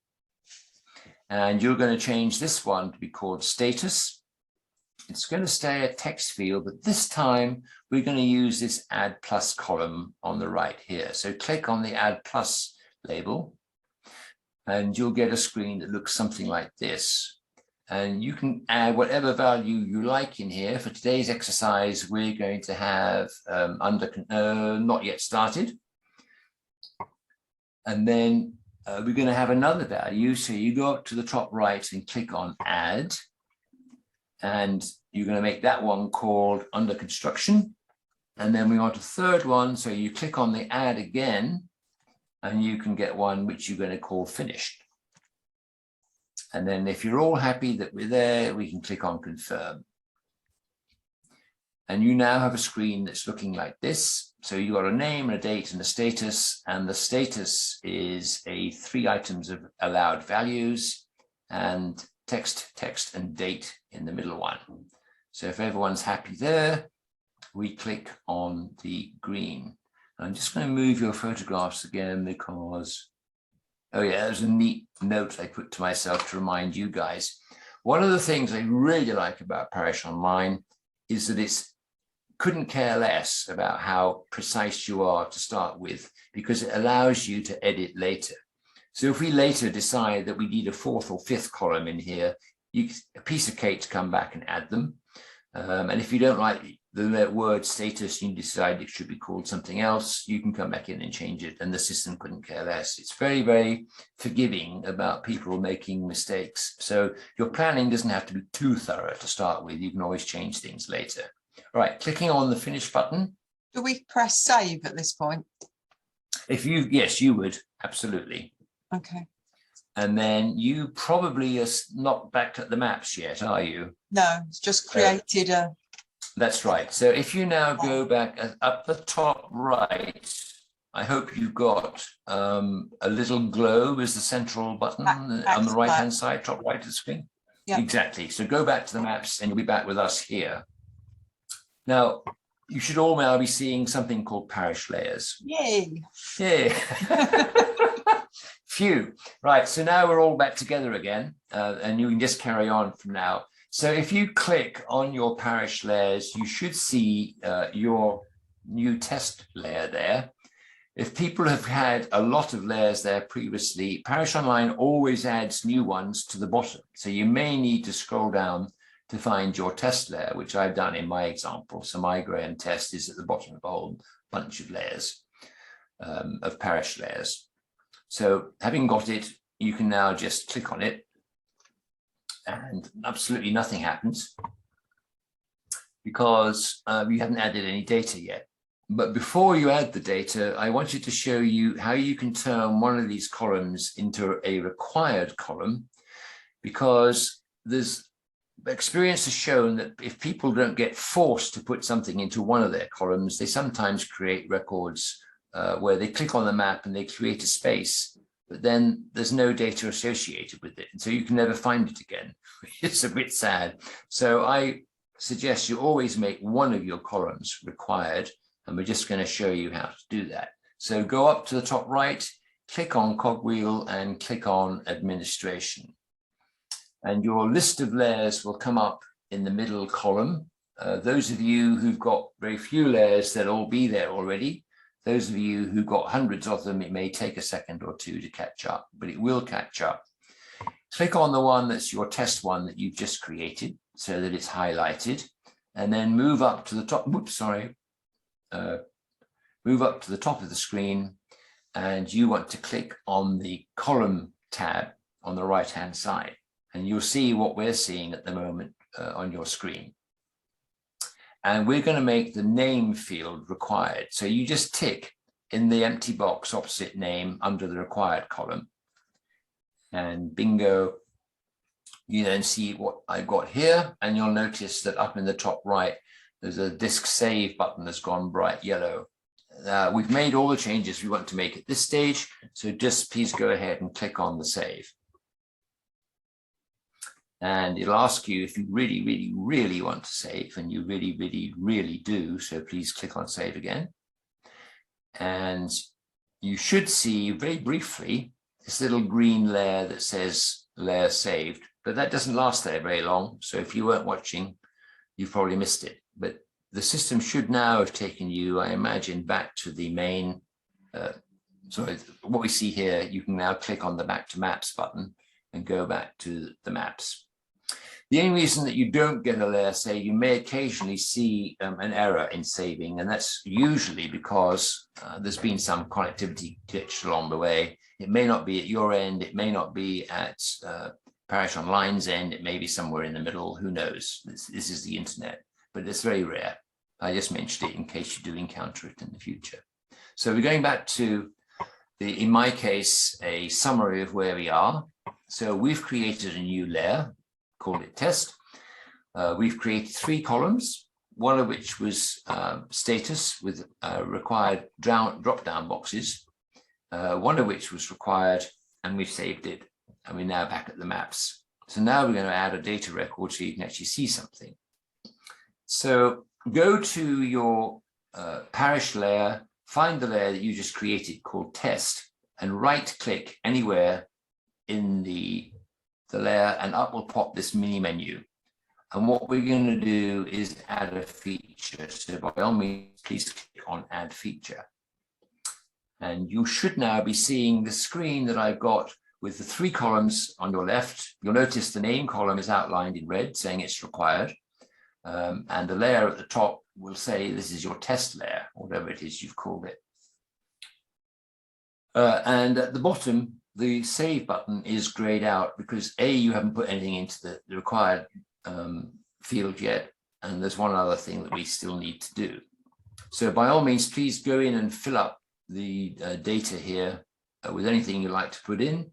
Speaker 1: And you're going to change this one to be called status. It's going to stay a text field, but this time we're going to use this add plus column on the right here. So click on the add plus label, and you'll get a screen that looks something like this. And you can add whatever value you like in here. For today's exercise, we're going to have not yet started. And then we're going to have another value. So you go up to the top right and click on add. And you're going to make that one called under construction. And then we want a third one. So you click on the add again, and you can get one which you're going to call finished. And then if you're all happy that we're there, we can click on confirm. And you now have a screen that's looking like this. So you've got a name and a date and a status, and the status is 3 items of allowed values and text, and date in the middle one. So if everyone's happy there, we click on the green. And I'm just going to move your photographs again because, oh yeah, there's a neat note I put to myself to remind you guys. One of the things I really like about Parish Online is that it's couldn't care less about how precise you are to start with, because it allows you to edit later. So if we later decide that we need a 4th or 5th column in here, a piece of cake to come back and add them. And if you don't like the word status, you decide it should be called something else, you can come back in and change it, and the system couldn't care less. It's very, very forgiving about people making mistakes. So your planning doesn't have to be too thorough to start with. You can always change things later. All right, clicking on the finish button.
Speaker 4: Do we press save at this point?
Speaker 1: Yes, you would, absolutely.
Speaker 4: Okay.
Speaker 1: And then you probably are not back at the maps yet, are you?
Speaker 4: No, it's just created a...
Speaker 1: That's right. So if you now go back up the top right, I hope you've got a little globe as the central button on the right-hand side, top right of the screen.
Speaker 4: Yeah.
Speaker 1: Exactly. So go back to the maps and you'll be back with us here. Now, you should all now be seeing something called parish layers.
Speaker 4: Yay.
Speaker 1: Yay. Phew. Right. So now we're all back together again, and you can just carry on from now. So if you click on your parish layers, you should see your new test layer there. If people have had a lot of layers there previously, Parish Online always adds new ones to the bottom. So you may need to scroll down to find your test layer, which I've done in my example. So my Graham test is at the bottom of a whole bunch of layers, of parish layers. So having got it, you can now just click on it and absolutely nothing happens because you haven't added any data yet. But before you add the data, I wanted to show you how you can turn one of these columns into a required column, because there's experience has shown that if people don't get forced to put something into one of their columns, they sometimes create records where they click on the map and they create a space, but then there's no data associated with it. And so you can never find it again. It's a bit sad. So I suggest you always make one of your columns required. And we're just going to show you how to do that. So go up to the top right, click on Cogwheel and click on Administration. And your list of layers will come up in the middle column. Those of you who've got very few layers, they'll all be there already. Those of you who've got hundreds of them, it may take a second or two to catch up, but it will catch up. Click on the one that's your test one that you've just created so that it's highlighted, and then move up to the top. Whoops, sorry. Move up to the top of the screen, and you want to click on the column tab on the right hand side, and you'll see what we're seeing at the moment on your screen. And we're going to make the name field required. So you just tick in the empty box opposite name under the required column, and bingo, you then see what I've got here, and you'll notice that up in the top right there's a disk save button that's gone bright yellow. We've made all the changes we want to make at this stage, so just please go ahead and click on the save. And it'll ask you if you really, really, really want to save, and you really, really, really do, so please click on save again. And you should see very briefly this little green layer that says layer saved, but that doesn't last there very long. So if you weren't watching, you've probably missed it. But the system should now have taken you, I imagine, back to the main. So what we see here, you can now click on the back to maps button and go back to the maps. The only reason that you don't get a layer save, you may occasionally see an error in saving, and that's usually because there's been some connectivity glitch along the way. It may not be at your end, it may not be at Parish Online's end, it may be somewhere in the middle, who knows? This is the internet, but it's very rare. I just mentioned it in case you do encounter it in the future. So we're going back to, in my case, a summary of where we are. So we've created a new layer, called it test. We've created 3 columns, one of which was status with required drop-down boxes, one of which was required, and we've saved it, and we're now back at the maps. So now we're going to add a data record so you can actually see something. So go to your parish layer, find the layer that you just created called test, and right-click anywhere in the layer, and up will pop this mini menu. And what we're going to do is add a feature. So by all means, please click on add feature. And you should now be seeing the screen that I've got with the 3 columns on your left. You'll notice the name column is outlined in red, saying it's required. And the layer at the top will say this is your test layer, whatever it is you've called it. And at the bottom, the save button is grayed out because A, you haven't put anything into the required field yet, and there's one other thing that we still need to do. So by all means, please go in and fill up the data here with anything you like to put in.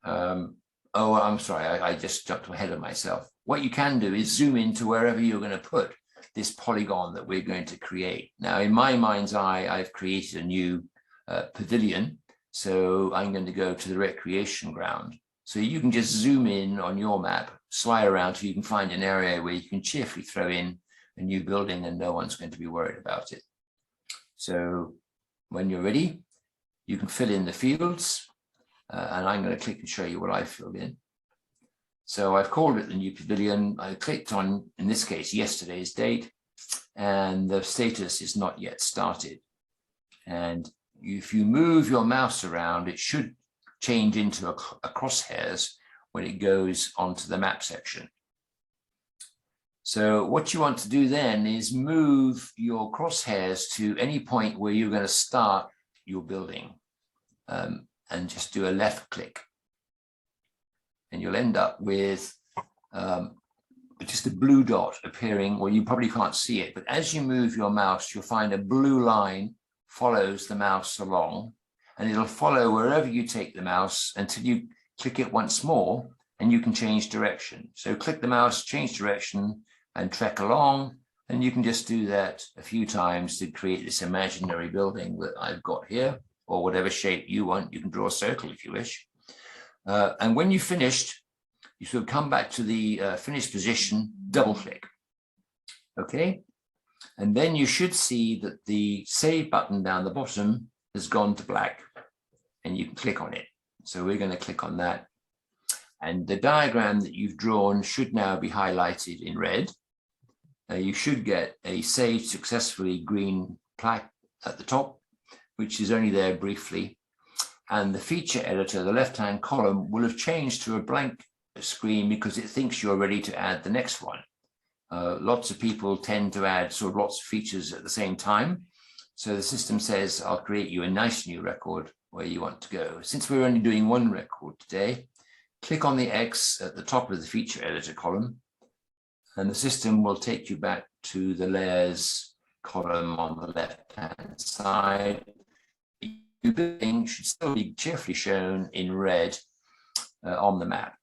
Speaker 1: Oh, I'm sorry, I just jumped ahead of myself. What you can do is zoom into wherever you're going to put this polygon that we're going to create. Now, in my mind's eye, I've created a new pavilion. So I'm going to go to the recreation ground. So you can just zoom in on your map, slide around so you can find an area where you can cheerfully throw in a new building and no one's going to be worried about it. So when you're ready, you can fill in the fields, and I'm going to click and show you what I filled in. So I've called it the new pavilion. I clicked on, in this case, yesterday's date, and the status is not yet started. And if you move your mouse around, it should change into a crosshairs when it goes onto the map section. So what you want to do then is move your crosshairs to any point where you're going to start your building, and just do a left click. And you'll end up with just a blue dot appearing. Well, you probably can't see it, but as you move your mouse, you'll find a blue line follows the mouse along, and it'll follow wherever you take the mouse until you click it once more, and you can change direction. So click the mouse, change direction, and trek along, and you can just do that a few times to create this imaginary building that I've got here, or whatever shape you want. You can draw a circle if you wish. And when you've finished, you should come back to the finished position, double click. Okay. And then you should see that the save button down the bottom has gone to black, and you can click on it. So we're going to click on that. And the diagram that you've drawn should now be highlighted in red. You should get a saved successfully green plaque at the top, which is only there briefly. And the feature editor, the left-hand column, will have changed to a blank screen because it thinks you're ready to add the next one. Lots of people tend to add sort of lots of features at the same time. So the system says, I'll create you a nice new record where you want to go. Since we're only doing one record today, click on the X at the top of the feature editor column, and the system will take you back to the layers column on the left-hand side. Your building should still be cheerfully shown in red on the map.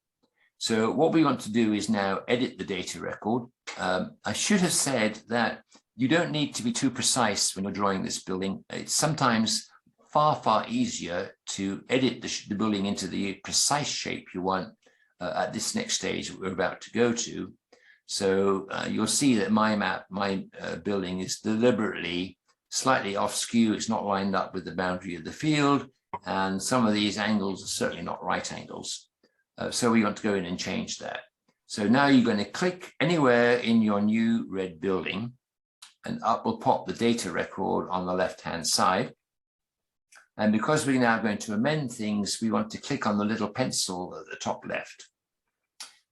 Speaker 1: So what we want to do is now edit the data record. I should have said that you don't need to be too precise when you're drawing this building. It's sometimes far easier to edit the building into the precise shape you want at this next stage that we're about to go to. So you'll see that my building is deliberately slightly off skew. It's not lined up with the boundary of the field, and some of these angles are certainly not right angles. So we want to go in and change that. So now you're going to click anywhere in your new red building, and up will pop the data record on the left-hand side. And because we're now going to amend things, we want to click on the little pencil at the top left.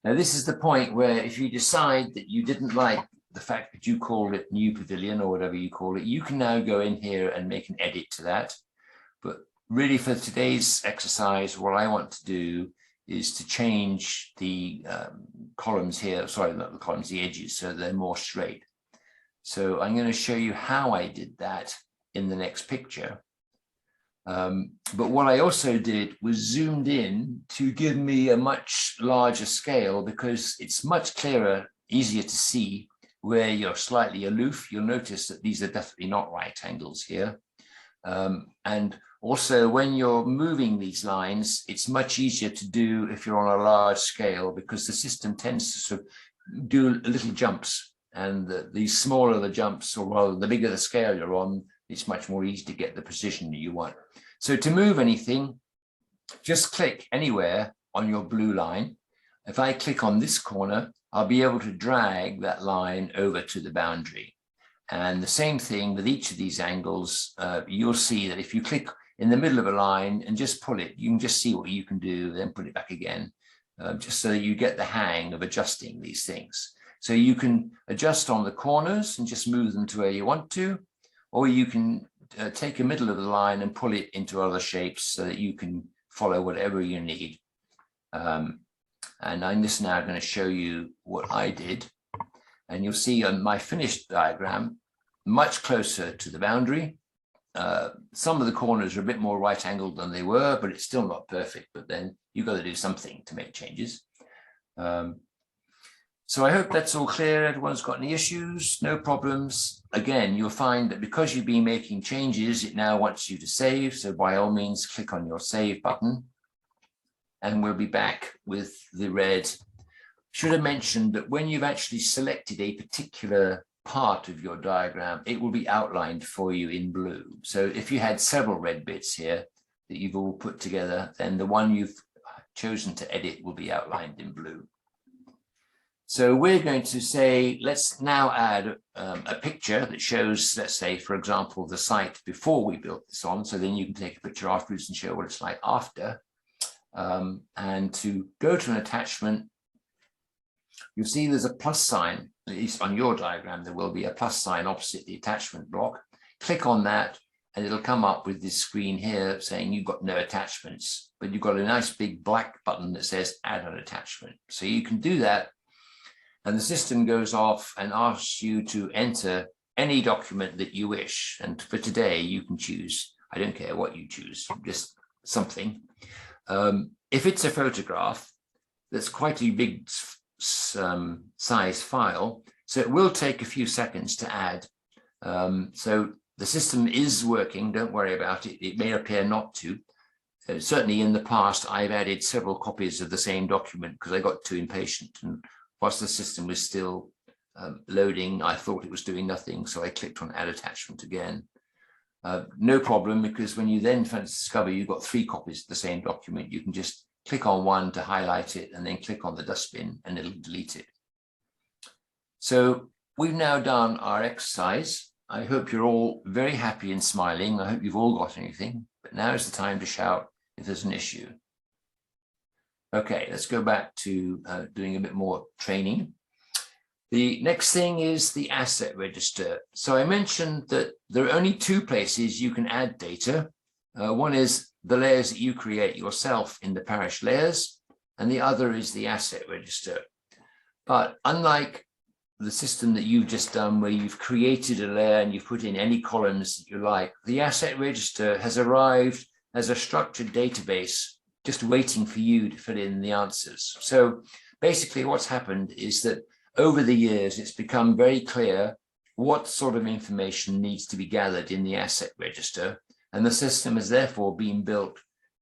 Speaker 1: Now, this is the point where if you decide that you didn't like the fact that you called it New Pavilion or whatever you call it, you can now go in here and make an edit to that. But really for today's exercise, what I want to do is to change the columns here, sorry, not the columns, the edges, so they're more straight. So I'm going to show you how I did that in the next picture. But what I also did was zoomed in to give me a much larger scale, because it's much clearer, easier to see where you're slightly aloof. You'll notice that these are definitely not right angles here. And also when you're moving these lines, it's much easier to do if you're on a large scale, because the system tends to sort of do little jumps, and the smaller the jumps, or rather the bigger the scale you're on, it's much more easy to get the precision that you want. So to move anything, just click anywhere on your blue line. If I click on this corner, I'll be able to drag that line over to the boundary. And the same thing with each of these angles. You'll see that if you click in the middle of a line and just pull it, you can just see what you can do, then put it back again, just so that you get the hang of adjusting these things. So you can adjust on the corners and just move them to where you want to, or you can take a middle of the line and pull it into other shapes so that you can follow whatever you need. And I'm just now going to show you what I did. And you'll see on my finished diagram, much closer to the boundary. Some of the corners are a bit more right angled than they were, but it's still not perfect. But then you've got to do something to make changes. So I hope that's all clear. Everyone's got any issues? No problems. Again, you'll find that because you've been making changes, it now wants you to save. So by all means, click on your save button. And we'll be back with the red. Should have mentioned that when you've actually selected a particular part of your diagram, it will be outlined for you in blue. So if you had several red bits here that you've all put together, then the one you've chosen to edit will be outlined in blue. So we're going to say, let's now add a picture that shows, let's say, for example, the site before we built this on. So then you can take a picture afterwards and show what it's like after. And to go to an attachment, you'll see there's a plus sign, at least on your diagram, there will be a plus sign opposite the attachment block. Click on that and it'll come up with this screen here saying you've got no attachments, but you've got a nice big black button that says add an attachment. So you can do that and the system goes off and asks you to enter any document that you wish. And for today, you can choose, I don't care what you choose, just something. If it's a photograph, that's quite a big size file, so it will take a few seconds to add. So the system is working, don't worry about it. It may appear not to. Certainly in the past, I've added several copies of the same document because I got too impatient. And whilst the system was still loading, I thought it was doing nothing. So I clicked on add attachment again. No problem, because when you then discover you've got 3 copies of the same document, you can just click on one to highlight it and then click on the dustbin and it'll delete it. So we've now done our exercise. I hope you're all very happy and smiling. I hope you've all got anything, but now is the time to shout if there's an issue. Okay, let's go back to doing a bit more training. The next thing is the asset register. So I mentioned that there are only 2 places you can add data. One is the layers that you create yourself in the parish layers, and the other is the asset register. But unlike the system that you've just done where you've created a layer and you've put in any columns that you like, the asset register has arrived as a structured database just waiting for you to fill in the answers. So basically what's happened is that over the years, it's become very clear what sort of information needs to be gathered in the asset register. And the system has therefore been built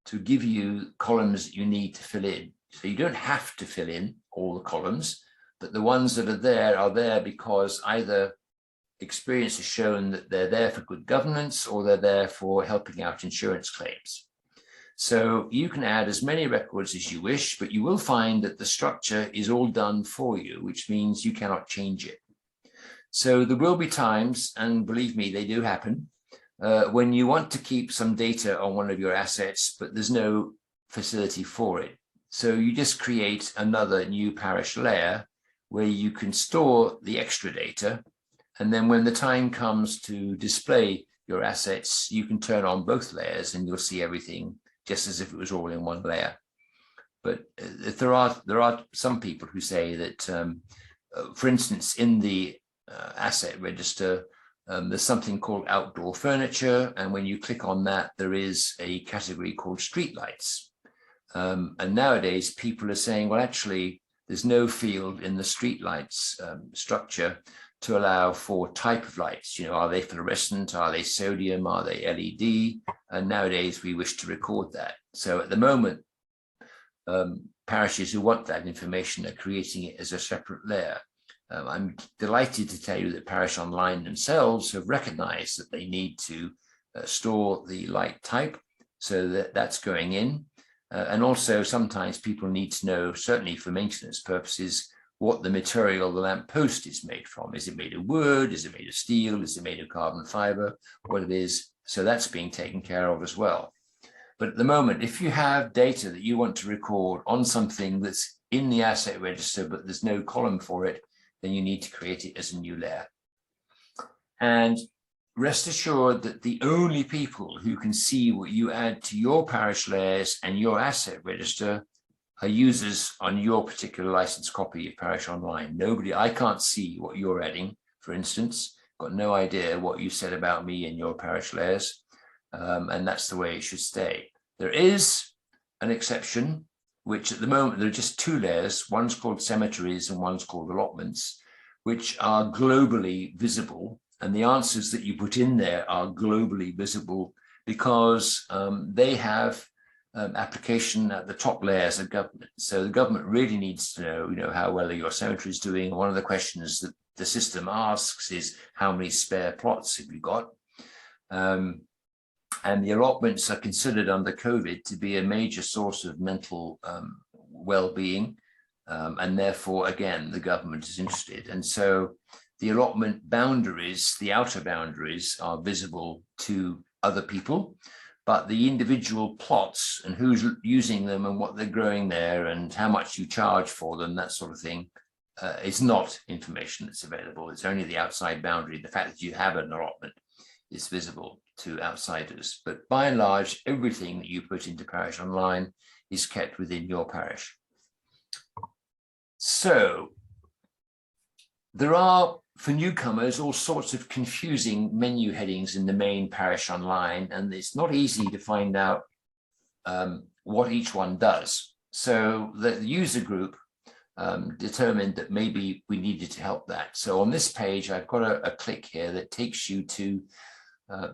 Speaker 1: to give you columns that you need to fill in. So you don't have to fill in all the columns, but the ones that are there because either experience has shown that they're there for good governance or they're there for helping out insurance claims. So you can add as many records as you wish, but you will find that the structure is all done for you, which means you cannot change it. So there will be times, and believe me, they do happen, when you want to keep some data on one of your assets, but there's no facility for it. So you just create another new parish layer where you can store the extra data. And then when the time comes to display your assets, you can turn on both layers and you'll see everything just as if it was all in one layer. But there are some people who say that, for instance, in the asset register, there's something called outdoor furniture. And when you click on that, there is a category called streetlights. And nowadays people are saying, well, actually, there's no field in the streetlights structure to allow for type of lights. You know, are they fluorescent? Are they sodium? Are they LED? And nowadays we wish to record that. So at the moment, parishes who want that information are creating it as a separate layer. I'm delighted to tell you that Parish Online themselves have recognized that they need to store the light type, so that's going in. And also sometimes people need to know, certainly for maintenance purposes, what the material the lamp post is made from. Is it made of wood? Is it made of steel? Is it made of carbon fiber? What it is. So that's being taken care of as well. But at the moment, if you have data that you want to record on something that's in the asset register, but there's no column for it, then you need to create it as a new layer. And rest assured that the only people who can see what you add to your parish layers and your asset register are users on your particular license copy of Parish Online. Nobody, I can't see what you're adding, for instance, got no idea what you said about me in your parish layers, and that's the way it should stay. There is an exception, which at the moment, there are just 2 layers. One's called cemeteries and one's called allotments, which are globally visible. And the answers that you put in there are globally visible because they have application at the top layers of government. So the government really needs to know, how well your cemetery is doing. One of the questions that the system asks is, how many spare plots have you got? And the allotments are considered under COVID to be a major source of mental well-being. And therefore, again, the government is interested. And so the allotment boundaries, the outer boundaries, are visible to other people, but the individual plots and who's using them and what they're growing there and how much you charge for them, that sort of thing, is not information that's available. It's only the outside boundary. The fact that you have an allotment is visible to outsiders. But by and large, everything that you put into Parish Online is kept within your parish. So there are, for newcomers, all sorts of confusing menu headings in the main Parish Online, and it's not easy to find out what each one does. So the user group determined that maybe we needed to help that. So on this page, I've got a click here that takes you to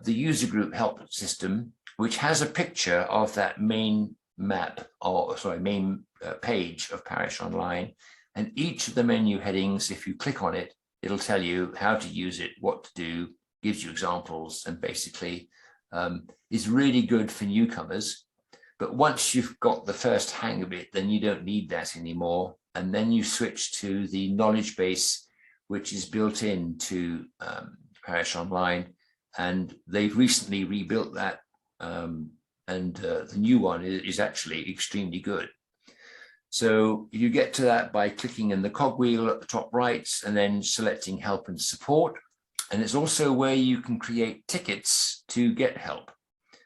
Speaker 1: the user group help system, which has a picture of that main map, or sorry, main page of Parish Online. And each of the menu headings, if you click on it, it'll tell you how to use it, what to do, gives you examples, and basically is really good for newcomers. But once you've got the first hang of it, then you don't need that anymore. And then you switch to the knowledge base, which is built into Parish Online. And they've recently rebuilt that. The new one is actually extremely good. So you get to that by clicking in the cogwheel at the top right and then selecting help and support. And it's also where you can create tickets to get help.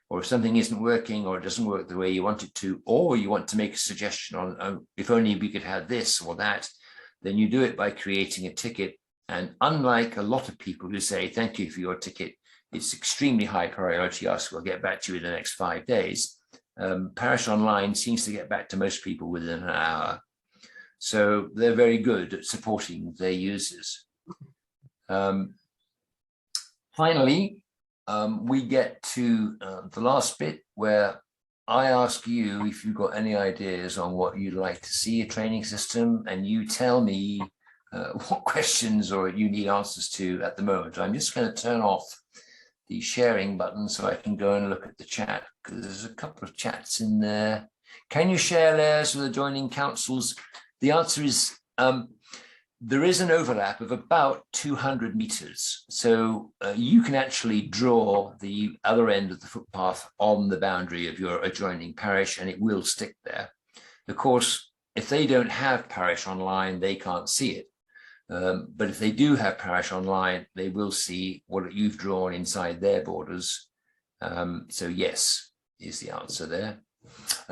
Speaker 1: Or if something isn't working or it doesn't work the way you want it to, or you want to make a suggestion on if only we could have this or that, then you do it by creating a ticket. And unlike a lot of people who say, thank you for your ticket, it's extremely high priority, we'll get back to you in the next 5 days. Parish Online seems to get back to most people within an hour. So they're very good at supporting their users. Finally, we get to the last bit where I ask you if you've got any ideas on what you'd like to see a training system, and you tell me what questions or you need answers to at the moment. I'm just going to turn off the sharing button so I can go and look at the chat, because there's a couple of chats in there. Can you share layers with adjoining councils? The answer is there is an overlap of about 200 meters. So you can actually draw the other end of the footpath on the boundary of your adjoining parish and it will stick there. Of course, if they don't have Parish Online, they can't see it. But if they do have Parish Online, they will see what you've drawn inside their borders. So yes, is the answer there.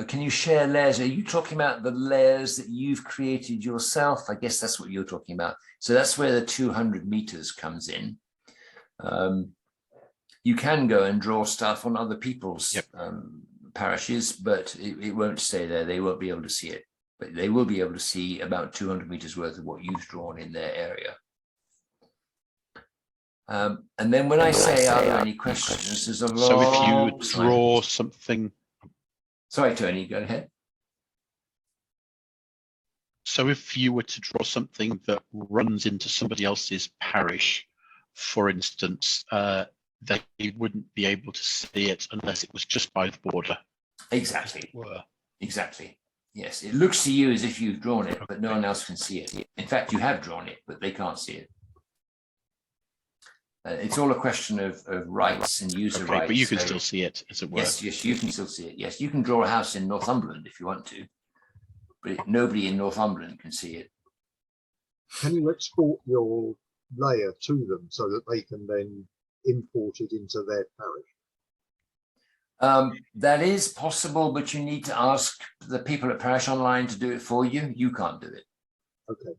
Speaker 1: Can you share layers? Are you talking about the layers that you've created yourself? I guess that's what you're talking about. So that's where the 200 meters comes in. You can go and draw stuff on other people's parishes, but it won't stay there. They won't be able to see it. But they will be able to see about 200 meters worth of what you've drawn in their area. And then when I say, are there any questions, there's a lot.
Speaker 5: So if you draw something.
Speaker 1: Sorry, Tony, go ahead.
Speaker 5: So if you were to draw something that runs into somebody else's parish, for instance, they wouldn't be able to see it unless it was just by the border.
Speaker 1: Exactly. Exactly. Yes, it looks to you as if you've drawn it, but no one else can see it. In fact, you have drawn it, but they can't see it. It's all a question of rights and user rights.
Speaker 5: But you can still see it, as it were.
Speaker 1: Yes, you can still see it. Yes, you can draw a house in Northumberland if you want to, but nobody in Northumberland can see it.
Speaker 3: Can you export your layer to them so that they can then import it into their parish?
Speaker 1: That is possible, but you need to ask the people at Parish Online to do it for you. You can't do it.
Speaker 3: Okay.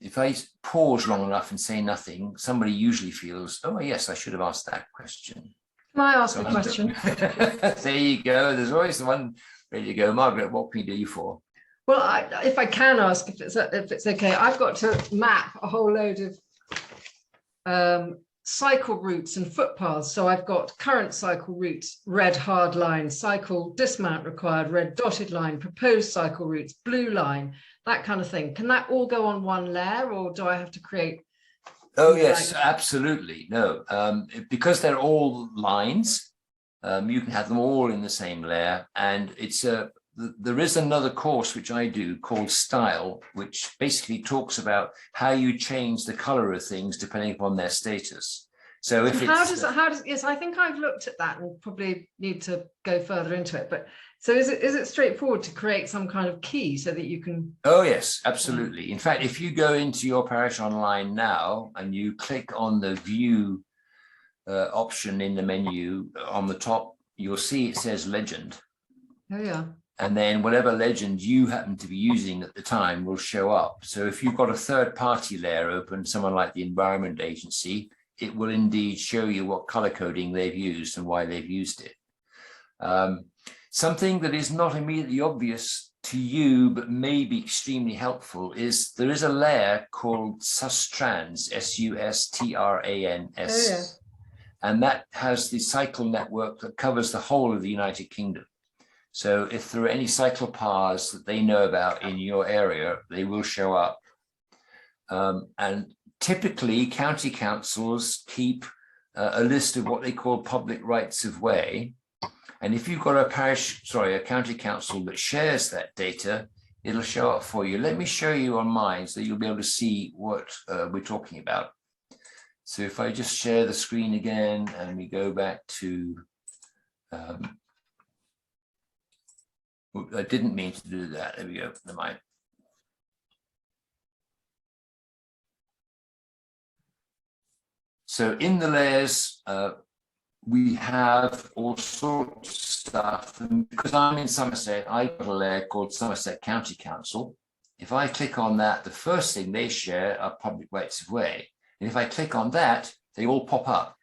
Speaker 1: If I pause long enough and say nothing, somebody usually feels, oh, yes, I should have asked that question.
Speaker 6: Can I ask a question?
Speaker 1: There you go. There's always the one ready to go. Margaret, what can we do you for?
Speaker 6: Well, if I can ask, if it's okay, I've got to map a whole load of cycle routes and footpaths. So I've got current cycle routes, red hard line, cycle dismount required, red dotted line, proposed cycle routes, blue line, that kind of thing. Can that all go on one layer, or do I have to create?
Speaker 1: Oh, yes, absolutely. No, because they're all lines, You can have them all in the same layer, and there is another course which I do called Style, which basically talks about how you change the color of things depending upon their status. So if
Speaker 6: yes, I think I've looked at that and probably need to go further into it. But so is it straightforward to create some kind of key so that you can?
Speaker 1: Oh yes, absolutely. In fact, if you go into your parish online now and you click on the view option in the menu on the top, you'll see it says legend.
Speaker 6: Oh yeah.
Speaker 1: And then whatever legend you happen to be using at the time will show up. So if you've got a third party layer open, someone like the Environment Agency, it will indeed show you what color coding they've used and why they've used it. Something that is not immediately obvious to you, but may be extremely helpful, is there is a layer called Sustrans, S-U-S-T-R-A-N-S.
Speaker 6: Oh, yeah.
Speaker 1: And that has the cycle network that covers the whole of the United Kingdom. So if there are any cyclopaths that they know about in your area, they will show up. And typically county councils keep a list of what they call public rights of way. And if you've got a county council that shares that data, it'll show up for you. Let me show you on mine so you'll be able to see what we're talking about. So if I just share the screen again and we go back to, I didn't mean to do that. There we go. Never mind. So in the layers, we have all sorts of stuff. And because I'm in Somerset, I've got a layer called Somerset County Council. If I click on that, the first thing they share are public rights of way. And if I click on that, they all pop up.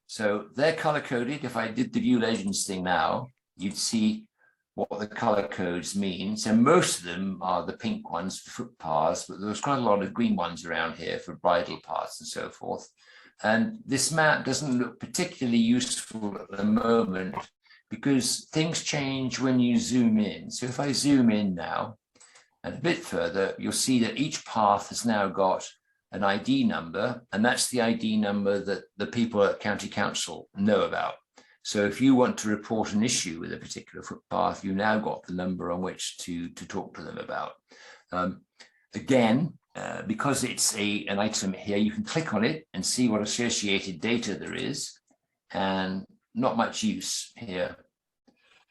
Speaker 1: So they're color coded. If I did the view legends thing now, you'd see what the color codes mean. So most of them are the pink ones for footpaths, but there's quite a lot of green ones around here for bridle paths and so forth. And this map doesn't look particularly useful at the moment because things change when you zoom in. So if I zoom in now and a bit further, you'll see that each path has now got an ID number, and that's the ID number that the people at County Council know about. So if you want to report an issue with a particular footpath, you now got the number on which to talk to them about. Again, because it's an item here, you can click on it and see what associated data there is, and not much use here.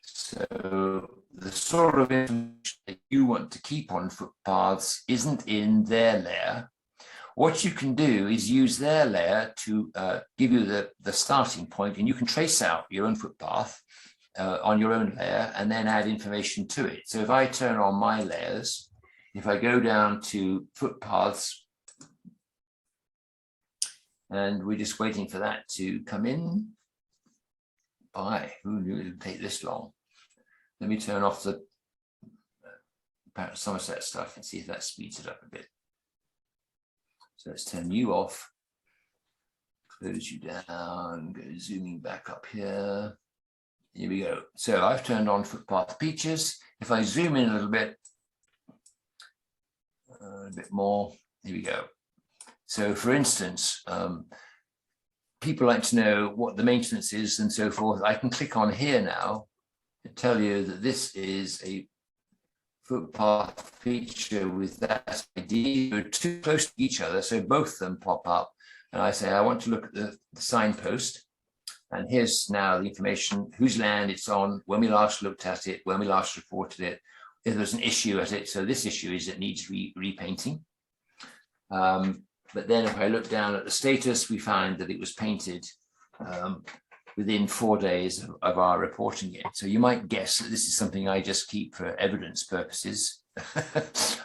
Speaker 1: So the sort of information that you want to keep on footpaths isn't in their layer. What you can do is use their layer to give you the starting point, and you can trace out your own footpath on your own layer and then add information to it. So if I turn on my layers, if I go down to footpaths, and we're just waiting for that to come in. Who knew it would take this long? Let me turn off the Somerset stuff and see if that speeds it up a bit. So let's turn you off, close you down, go zooming back up here. Here we go. So I've turned on footpath features. If I zoom in a little bit, a bit more, here we go. So for instance, people like to know what the maintenance is and so forth. I can click on here now and tell you that this is a footpath feature with that ID. They're too close to each other, so both of them pop up. And I say, I want to look at the signpost. And here's now the information, whose land it's on, when we last looked at it, when we last reported it, if there's an issue at it. So this issue is it needs repainting. But then if I look down at the status, we find that it was painted within 4 days of our reporting it. So you might guess that this is something I just keep for evidence purposes.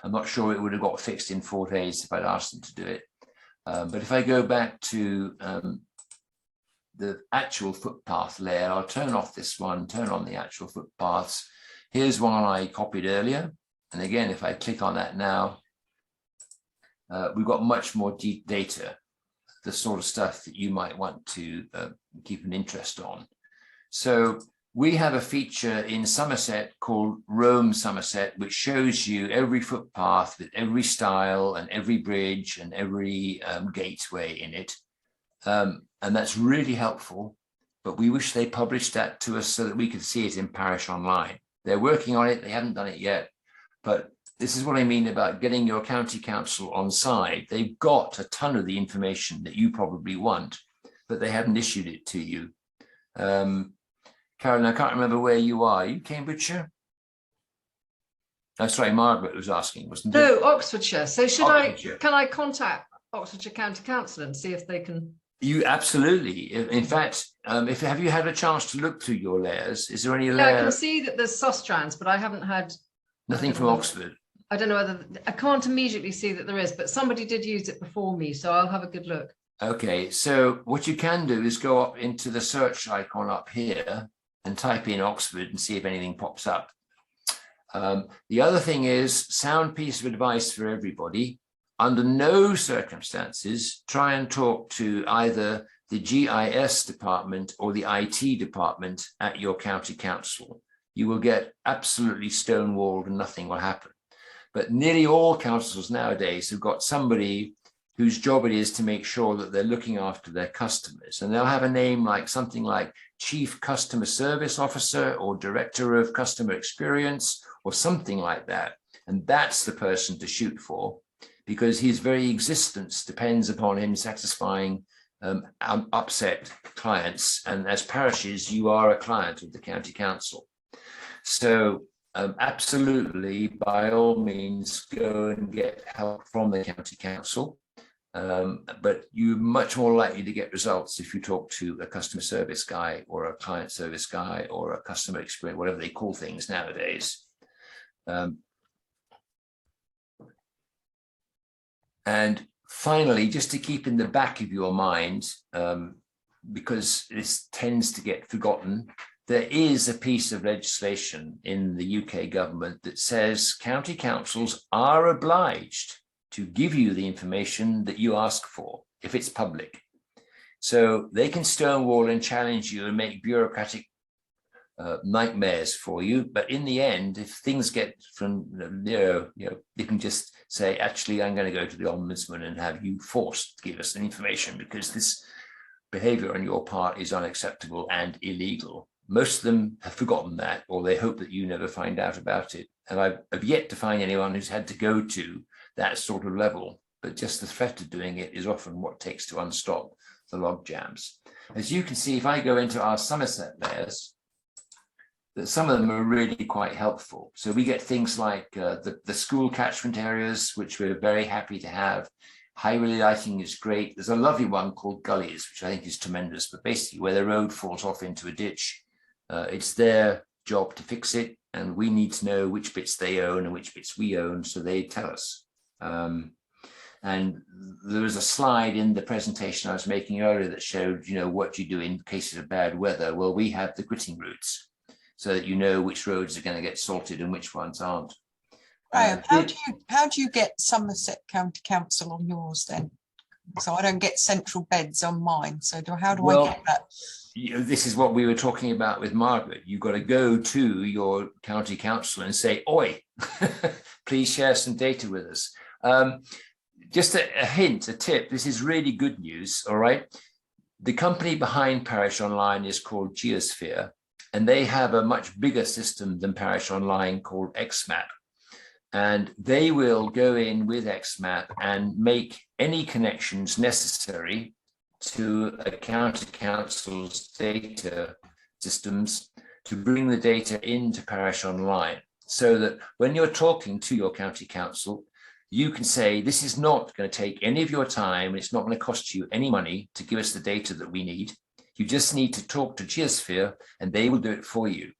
Speaker 1: I'm not sure it would have got fixed in 4 days if I'd asked them to do it. But if I go back to the actual footpath layer, I'll turn off this one, turn on the actual footpaths. Here's one I copied earlier. And again, if I click on that now, we've got much more deep data, the sort of stuff that you might want to keep an interest on. So we have a feature in Somerset called Roam Somerset, which shows you every footpath with every style and every bridge and every gateway in it. And that's really helpful. but we wish they published that to us so that we could see it in Parish Online. They're working on it. They haven't done it yet, but this is what I mean about getting your county council on side. They've got a ton of the information that you probably want, but they haven't issued it to you. Carolyn, I can't remember where you are. Are you Cambridgeshire? Oh, sorry, Margaret was asking, wasn't it?
Speaker 6: No, Oxfordshire. So
Speaker 1: Oxfordshire.
Speaker 6: can I contact Oxfordshire County Council and see if they can?
Speaker 1: You absolutely. In fact, have you had a chance to look through your layers? Is there any
Speaker 6: Yeah, I
Speaker 1: layer?
Speaker 6: can see that there's Sustrans, but I haven't had.
Speaker 1: Nothing from Oxford.
Speaker 6: I don't know whether I can't immediately see that there is, but somebody did use it before me, so I'll have a good look.
Speaker 1: Okay, so what you can do is go up into the search icon up here and type in Oxford and see if anything pops up. The other thing is, sound piece of advice for everybody: under no circumstances try and talk to either the GIS department or the IT department at your county council. You will get absolutely stonewalled and nothing will happen. But nearly all councils nowadays have got somebody whose job it is to make sure that they're looking after their customers. And they'll have a name like something like Chief Customer Service Officer or Director of Customer Experience or something like that. And that's the person to shoot for, because his very existence depends upon him satisfying upset clients. And as parishes, you are a client of the county council. So absolutely, by all means, go and get help from the county council. But you're much more likely to get results if you talk to a customer service guy or a client service guy or a customer experience, whatever they call things nowadays. And finally, just to keep in the back of your mind, because this tends to get forgotten, there is a piece of legislation in the UK government that says county councils are obliged to give you the information that you ask for if it's public. So they can stonewall and challenge you and make bureaucratic nightmares for you. But in the end, if things get from, you can just say, actually, I'm going to go to the ombudsman and have you forced to give us the information because this behavior on your part is unacceptable and illegal. Most of them have forgotten that, or they hope that you never find out about it. And I've yet to find anyone who's had to go to that sort of level, but just the threat of doing it is often what takes to unstop the log jams. As you can see, if I go into our Somerset layers, that some of them are really quite helpful. So we get things like the school catchment areas, which we're very happy to have. Highway lighting is great. There's a lovely one called gullies, which I think is tremendous, but basically where the road falls off into a ditch, it's their job to fix it, and we need to know which bits they own and which bits we own, so they tell us. And there was a slide in the presentation I was making earlier that showed, what you do in cases of bad weather. Well, we have the gritting routes, so that you know which roads are going to get salted and which ones aren't.
Speaker 4: Graham, how do you get Somerset County Council on yours then? So I don't get central beds on mine. So how do I get that?
Speaker 1: This is what we were talking about with Margaret. You've got to go to your county council and say, oi, please share some data with us. Just a hint, a tip, this is really good news, all right? The company behind Parish Online is called Geosphere, and they have a much bigger system than Parish Online called XMAP. And they will go in with XMAP and make any connections necessary to a county council's data systems to bring the data into Parish Online, so that when you're talking to your county council, you can say, this is not going to take any of your time, and it's not going to cost you any money to give us the data that we need. You just need to talk to Geosphere and they will do it for you.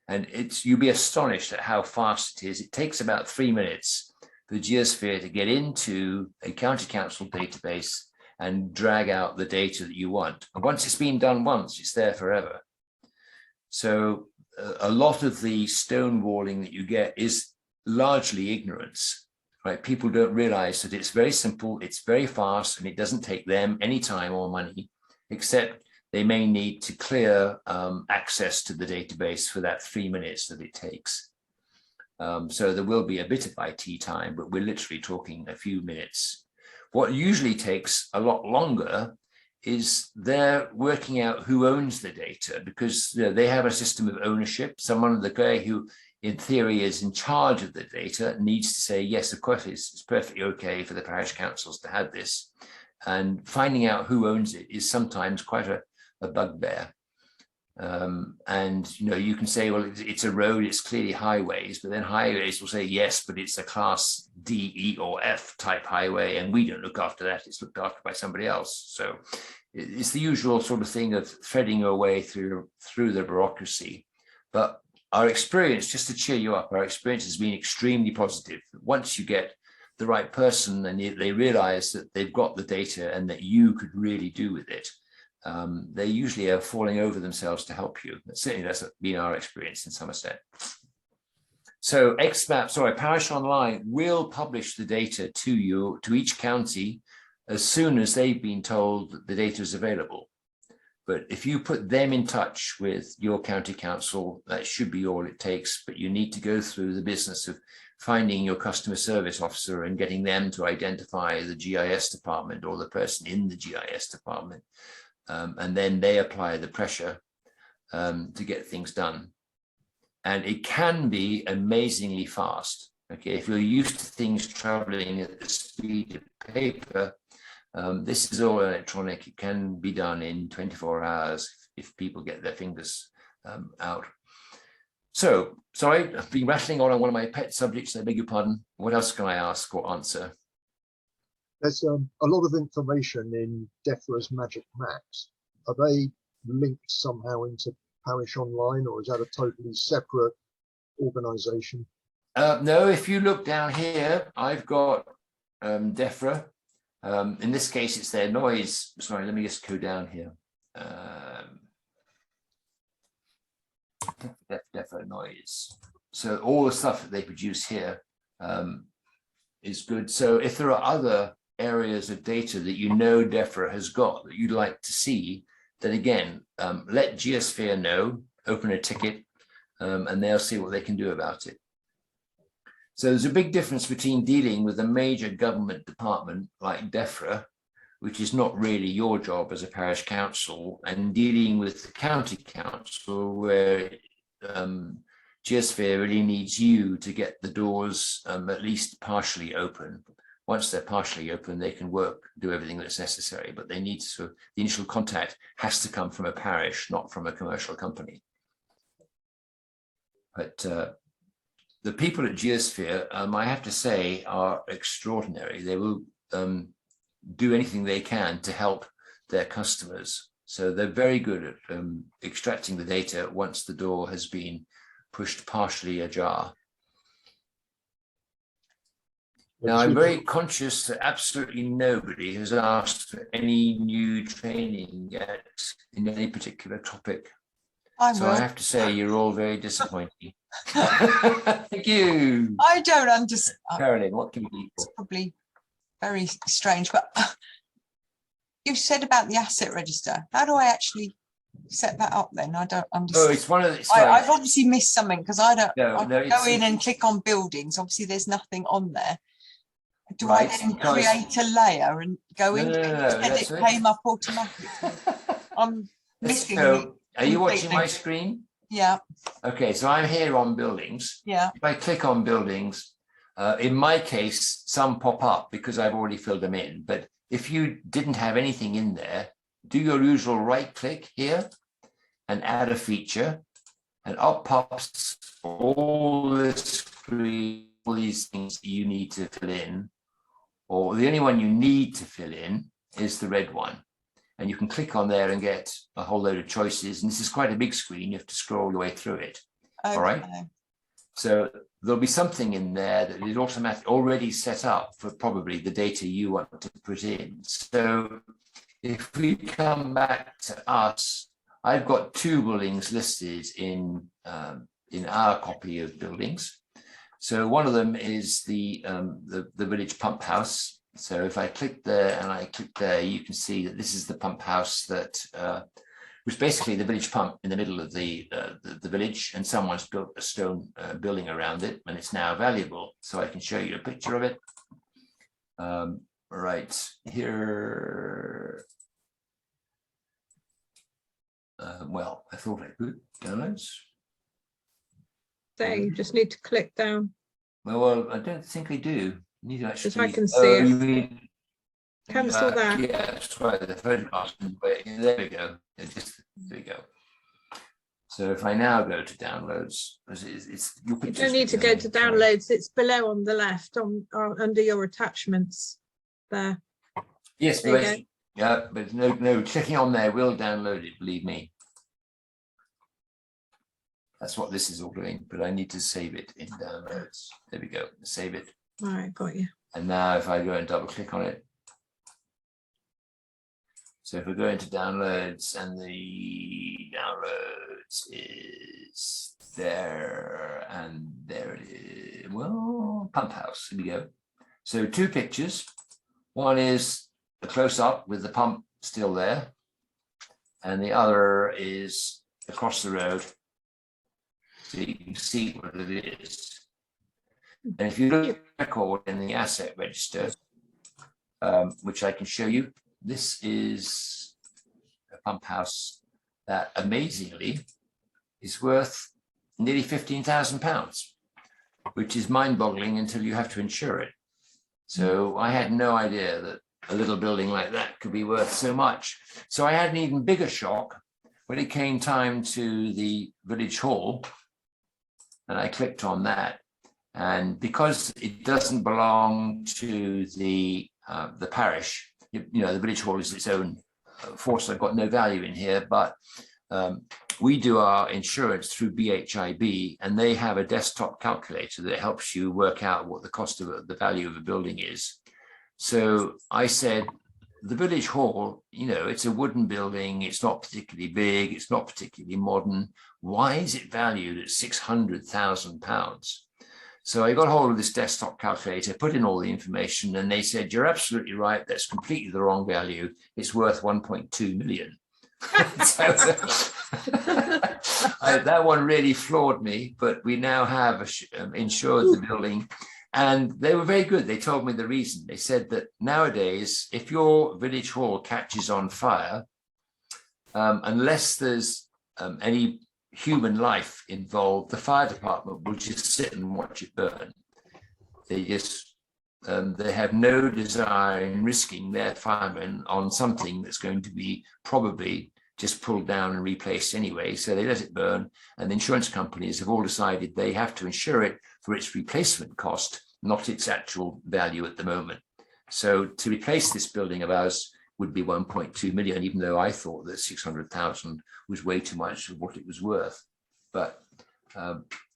Speaker 1: And you'll be astonished at how fast it is. It takes about 3 minutes for Geosphere to get into a county council database and drag out the data that you want. And once it's been done once, it's there forever. So a lot of the stonewalling that you get is largely ignorance, right? People don't realize that it's very simple, it's very fast, and it doesn't take them any time or money, except they may need to clear access to the database for that 3 minutes that it takes. So there will be a bit of IT time, but we're literally talking a few minutes. What usually takes a lot longer is they're working out who owns the data, because they have a system of ownership. Someone, the guy who in theory is in charge of the data, needs to say, yes, of course, it's perfectly okay for the parish councils to have this. And finding out who owns it is sometimes quite a bugbear. And you can say, well, it's a road, it's clearly highways, but then highways will say, yes, but it's a class D, E, or F type highway, and we don't look after that, it's looked after by somebody else. So it's the usual sort of thing of threading your way through the bureaucracy. But our experience, just to cheer you up, our experience has been extremely positive. Once you get the right person and they realize that they've got the data and that you could really do with it, they usually are falling over themselves to help you. Certainly that's been our experience in Somerset. So Parish Online will publish the data to each county as soon as they've been told that the data is available. But if you put them in touch with your county council, that should be all it takes. But you need to go through the business of finding your customer service officer and getting them to identify the GIS department or the person in the GIS department. And then they apply the pressure to get things done. And it can be amazingly fast. Okay, if you're used to things traveling at the speed of paper, this is all electronic. It can be done in 24 hours if people get their fingers out. So, sorry, I've been rattling on one of my pet subjects. I beg your pardon. What else can I ask or answer?
Speaker 3: There's a lot of information in DEFRA's Magic Maps. Are they linked somehow into Parish Online, or is that a totally separate organisation?
Speaker 1: No, if you look down here, I've got DEFRA. In this case, it's their noise. Sorry, let me just go down here. DEFRA noise. So all the stuff that they produce here is good. So if there are other areas of data that DEFRA has got that you'd like to see, then again, let Geosphere know, open a ticket, and they'll see what they can do about it. So there's a big difference between dealing with a major government department like DEFRA, which is not really your job as a parish council, and dealing with the county council where Geosphere really needs you to get the doors at least partially open. Once they're partially open, they can do everything that's necessary, but they need to, the initial contact has to come from a parish, not from a commercial company. But the people at Geosphere, I have to say, are extraordinary. They will do anything they can to help their customers. So they're very good at extracting the data once the door has been pushed partially ajar. Now, I'm very conscious that absolutely nobody has asked for any new training yet in any particular topic. I have to say, you're all very disappointing. Thank you.
Speaker 4: I don't understand.
Speaker 1: Carolyn, what can you do?
Speaker 4: It's probably very strange, but you said about the asset register. How do I actually set that up then? I don't understand.
Speaker 1: Oh, it's one of the.
Speaker 4: I've obviously missed something because I don't.
Speaker 1: No,
Speaker 4: go in and click on buildings. Obviously, there's nothing on there. Do I then create a layer and go in? It came up automatically. I'm missing.
Speaker 1: So, are you watching my screen?
Speaker 4: Yeah.
Speaker 1: Okay, so I'm here on buildings.
Speaker 4: Yeah.
Speaker 1: If I click on buildings, in my case, some pop up because I've already filled them in. But if you didn't have anything in there, do your usual right click here and add a feature, and up pops all this screen, all these things you need to fill in. Or the only one you need to fill in is the red one. And you can click on there and get a whole load of choices. And this is quite a big screen. You have to scroll your way through it. Okay. All right. So there'll be something in there that is automatically already set up for probably the data you want to put in. So if we come back to us, I've got 2 buildings listed in our copy of buildings. So one of them is the village pump house. So if I click there and I click there, you can see that this is the pump house that was basically the village pump in the middle of the village, and someone's built a stone building around it, and it's now valuable. So I can show you a picture of it. Right here. well, I thought I could. Downloads.
Speaker 2: There, you just need to click down.
Speaker 1: Well, I don't think I do. You need to actually.
Speaker 2: Because I can see it.
Speaker 1: You mean
Speaker 2: Cancel that.
Speaker 1: Yeah, that's right. The photograph. There we go. There we go. So if I now go to downloads, it's
Speaker 2: you don't need to go to downloads. It's below on the left, on under your attachments. There.
Speaker 1: Yes, but yeah, but no, clicking on there will download it. Believe me. That's what this is all doing. But I need to save it in downloads. There we go. Save it.
Speaker 2: All right, got you.
Speaker 1: And now if I go and double click on it. So if we go into downloads and the downloads is there and there it is. Well, pump house, here we go. So 2 pictures. One is the close up with the pump still there. And the other is across the road. So you can see what it is. And if you look at the record in the asset register, which I can show you, this is a pump house that amazingly is worth nearly £15,000, which is mind-boggling until you have to insure it. So I had no idea that a little building like that could be worth so much. So I had an even bigger shock when it came time to the village hall, and I clicked on that. And because it doesn't belong to the parish, you know, the village hall is its own force. I've got no value in here, but we do our insurance through BHIB, and they have a desktop calculator that helps you work out what the cost of the value of a building is. So I said, the village hall, you know, it's a wooden building. It's not particularly big. It's not particularly modern. Why is it valued at £600,000? So I got hold of this desktop calculator, put in all the information, and they said, you're absolutely right. That's completely the wrong value. It's worth 1.2 million. That one really floored me, but we now have insured the building. And they were very good. They told me the reason. They said that nowadays, if your village hall catches on fire, unless there's any human life involved, the fire department will just sit and watch it burn. They just they have no desire in risking their firemen on something that's going to be probably just pulled down and replaced anyway. So they let it burn, and the insurance companies have all decided they have to insure it for its replacement cost, not its actual value at the moment. So to replace this building of ours would be 1.2 million, even though I thought that 600,000 was way too much of what it was worth. But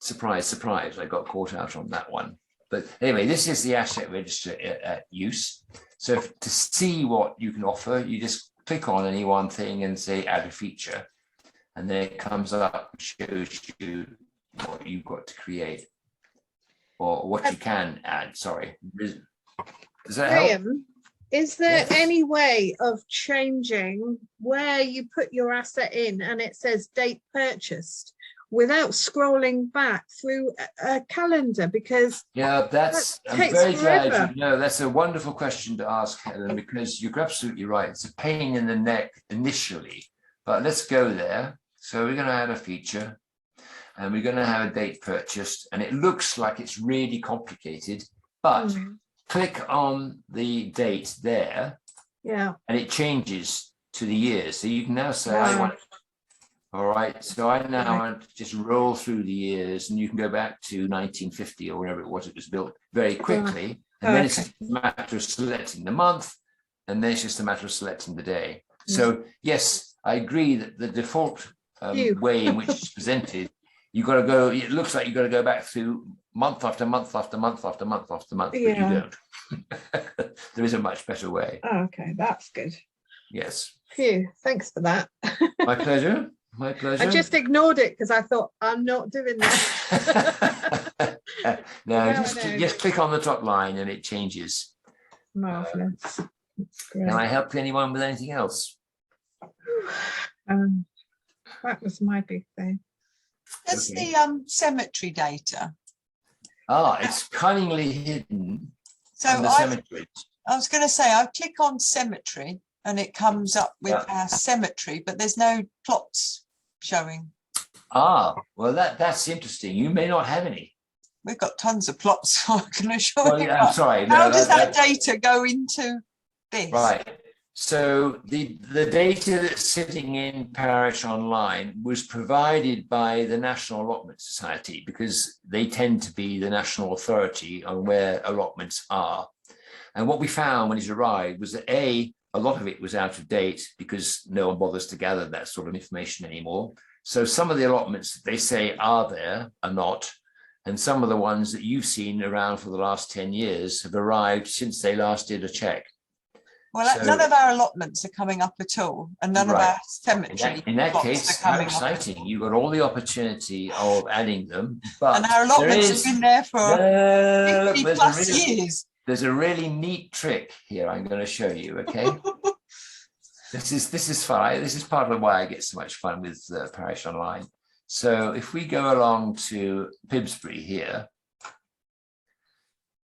Speaker 1: surprise, surprise, I got caught out on that one. But anyway, this is the asset register at use. So to see what you can offer, you just click on any one thing and say add a feature, and then it comes up and shows you what you've got to create or what you can add. Sorry, does that help?
Speaker 2: Graham, is there any way of changing where you put your asset in and it says date purchased without scrolling back through a calendar? Because
Speaker 1: yeah, that's
Speaker 2: that
Speaker 1: I'm
Speaker 2: takes
Speaker 1: very
Speaker 2: forever.
Speaker 1: glad you know. That's a wonderful question to ask, Helen, because you're absolutely right. It's a pain in the neck initially, but let's go there. So we're going to add a feature, and we're going to have a date purchased, and it looks like it's really complicated, but click on the date there,
Speaker 2: yeah,
Speaker 1: and it changes to the years. So you can now say, I want. All right, so I now want to just roll through the years, and you can go back to 1950 or wherever it was built very quickly. And then it's just a matter of selecting the month, and then it's just a matter of selecting the day. So yes, I agree that the default way in which it's presented, you got to go, it looks like you got to go back through month after month after month after month after month, but you don't. There is a much better way.
Speaker 2: Oh, okay, that's good.
Speaker 1: Yes.
Speaker 2: Phew, thanks for that.
Speaker 1: My pleasure. My pleasure.
Speaker 2: I just ignored it because I thought I'm not doing that.
Speaker 1: No, just click on the top line and it changes.
Speaker 2: Marvelous.
Speaker 1: Can I help anyone with anything else?
Speaker 2: That was my big thing.
Speaker 4: That's the cemetery data.
Speaker 1: It's cunningly hidden
Speaker 4: So
Speaker 1: in the cemetery.
Speaker 4: I was going to say, I click on cemetery and it comes up with our cemetery, but there's no plots showing.
Speaker 1: Ah, well, that's interesting. You may not have any.
Speaker 4: We've got tons of plots, I can assure
Speaker 1: Well,
Speaker 4: you.
Speaker 1: yeah, I'm sorry.
Speaker 4: How
Speaker 1: No,
Speaker 4: does that data go into this?
Speaker 1: Right. So the data that's sitting in Parish Online was provided by the National Allotment Society because they tend to be the national authority on where allotments are. And what we found when it arrived was that a lot of it was out of date because no one bothers to gather that sort of information anymore. So some of the allotments that they say are there are not. And some of the ones that you've seen around for the last 10 years have arrived since they last did a check.
Speaker 4: Well,
Speaker 1: So,
Speaker 4: none of our allotments are coming up at all, and none of our cemetery
Speaker 1: in that
Speaker 4: plots
Speaker 1: case,
Speaker 4: are
Speaker 1: how
Speaker 4: coming
Speaker 1: exciting.
Speaker 4: up.
Speaker 1: You've got all the opportunity of adding them. But
Speaker 4: And our allotments have been there for 50 plus years.
Speaker 1: There's a really neat trick here I'm going to show you, okay? This is fun. This is part of why I get so much fun with Parish Online. So if we go along to Pibsbury here,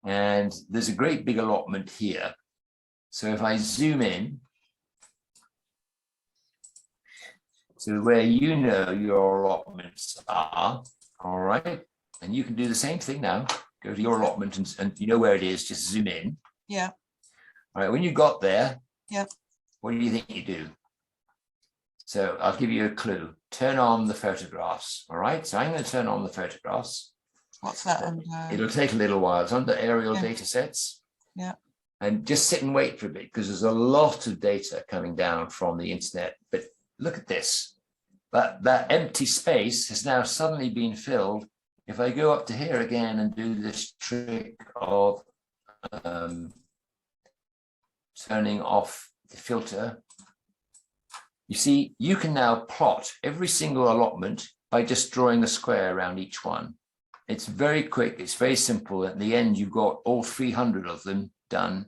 Speaker 1: and there's a great big allotment here. So if I zoom in to where you know your allotments are, all right, and you can do the same thing now. Go to your allotment and you know where it is, just zoom in.
Speaker 4: Yeah.
Speaker 1: All right, when you got there,
Speaker 4: yeah,
Speaker 1: what do you think you do? So I'll give you a clue. Turn on the photographs, all right? So I'm going to turn on the photographs.
Speaker 4: What's that under?
Speaker 1: It'll take a little while. It's under aerial data sets.
Speaker 4: Yeah.
Speaker 1: And just sit and wait for a bit because there's a lot of data coming down from the internet. But look at this. That empty space has now suddenly been filled. If I go up to here again and do this trick of turning off the filter, you see, you can now plot every single allotment by just drawing a square around each one. It's very quick. It's very simple. At the end, you've got all 300 of them done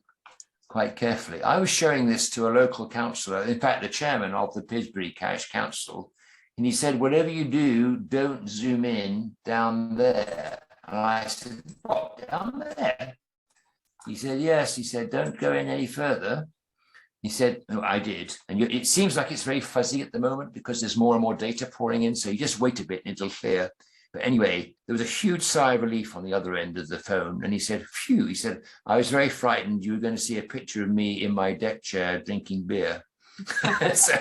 Speaker 1: quite carefully. I was showing this to a local councillor, in fact, the chairman of the Pibsbury Parish Council, and he said, whatever you do, don't zoom in down there. And I said, what, down there? He said, yes. He said, don't go in any further. He said, no, I did. And it seems like it's very fuzzy at the moment because there's more and more data pouring in. So you just wait a bit and it'll clear. But anyway, there was a huge sigh of relief on the other end of the phone. And he said, phew, he said, I was very frightened. You were going to see a picture of me in my deck chair drinking beer. So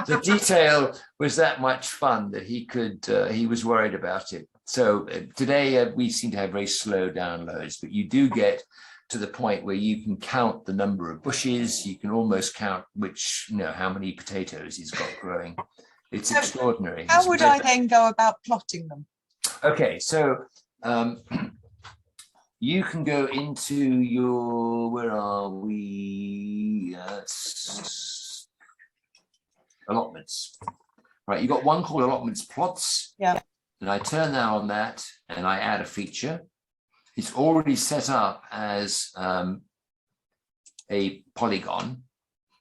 Speaker 1: the detail was that much fun that he was worried about it. So today we seem to have very slow downloads, but you do get to the point where you can count the number of bushes. You can almost count how many potatoes he's got growing. It's extraordinary.
Speaker 4: How would I then go about plotting them?
Speaker 1: Okay, so you can go into your, where are we? Allotments. Right, you've got one called allotments plots.
Speaker 4: Yeah.
Speaker 1: And I turn that on that and I add a feature. It's already set up as a polygon.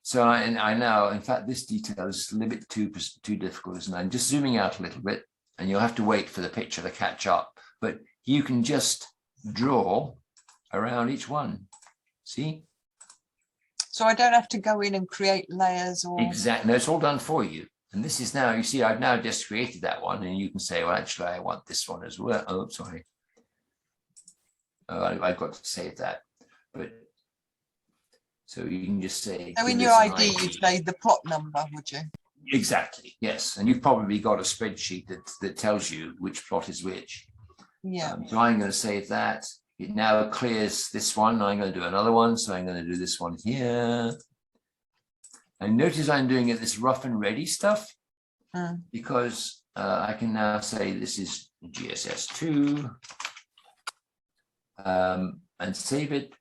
Speaker 1: So I now, in fact, this detail is a little bit too difficult, isn't it? I'm just zooming out a little bit and you'll have to wait for the picture to catch up. But you can just draw around each one. See?
Speaker 4: So I don't have to go in and create layers or...
Speaker 1: Exactly. No, it's all done for you. And this is now, you see, I've now just created that one and you can say, well, actually, I want this one as well. Oh, sorry. Oh, I've got to save that. But so you can just say.
Speaker 4: So in your ID, you'd say the plot number, would you?
Speaker 1: Exactly. Yes. And you've probably got a spreadsheet that tells you which plot is which.
Speaker 4: Yeah.
Speaker 1: So I'm going to save that. It now clears this one. I'm going to do another one. So I'm going to do this one here. And notice I'm doing it this rough and ready stuff because I can now say this is GSS2 and save it.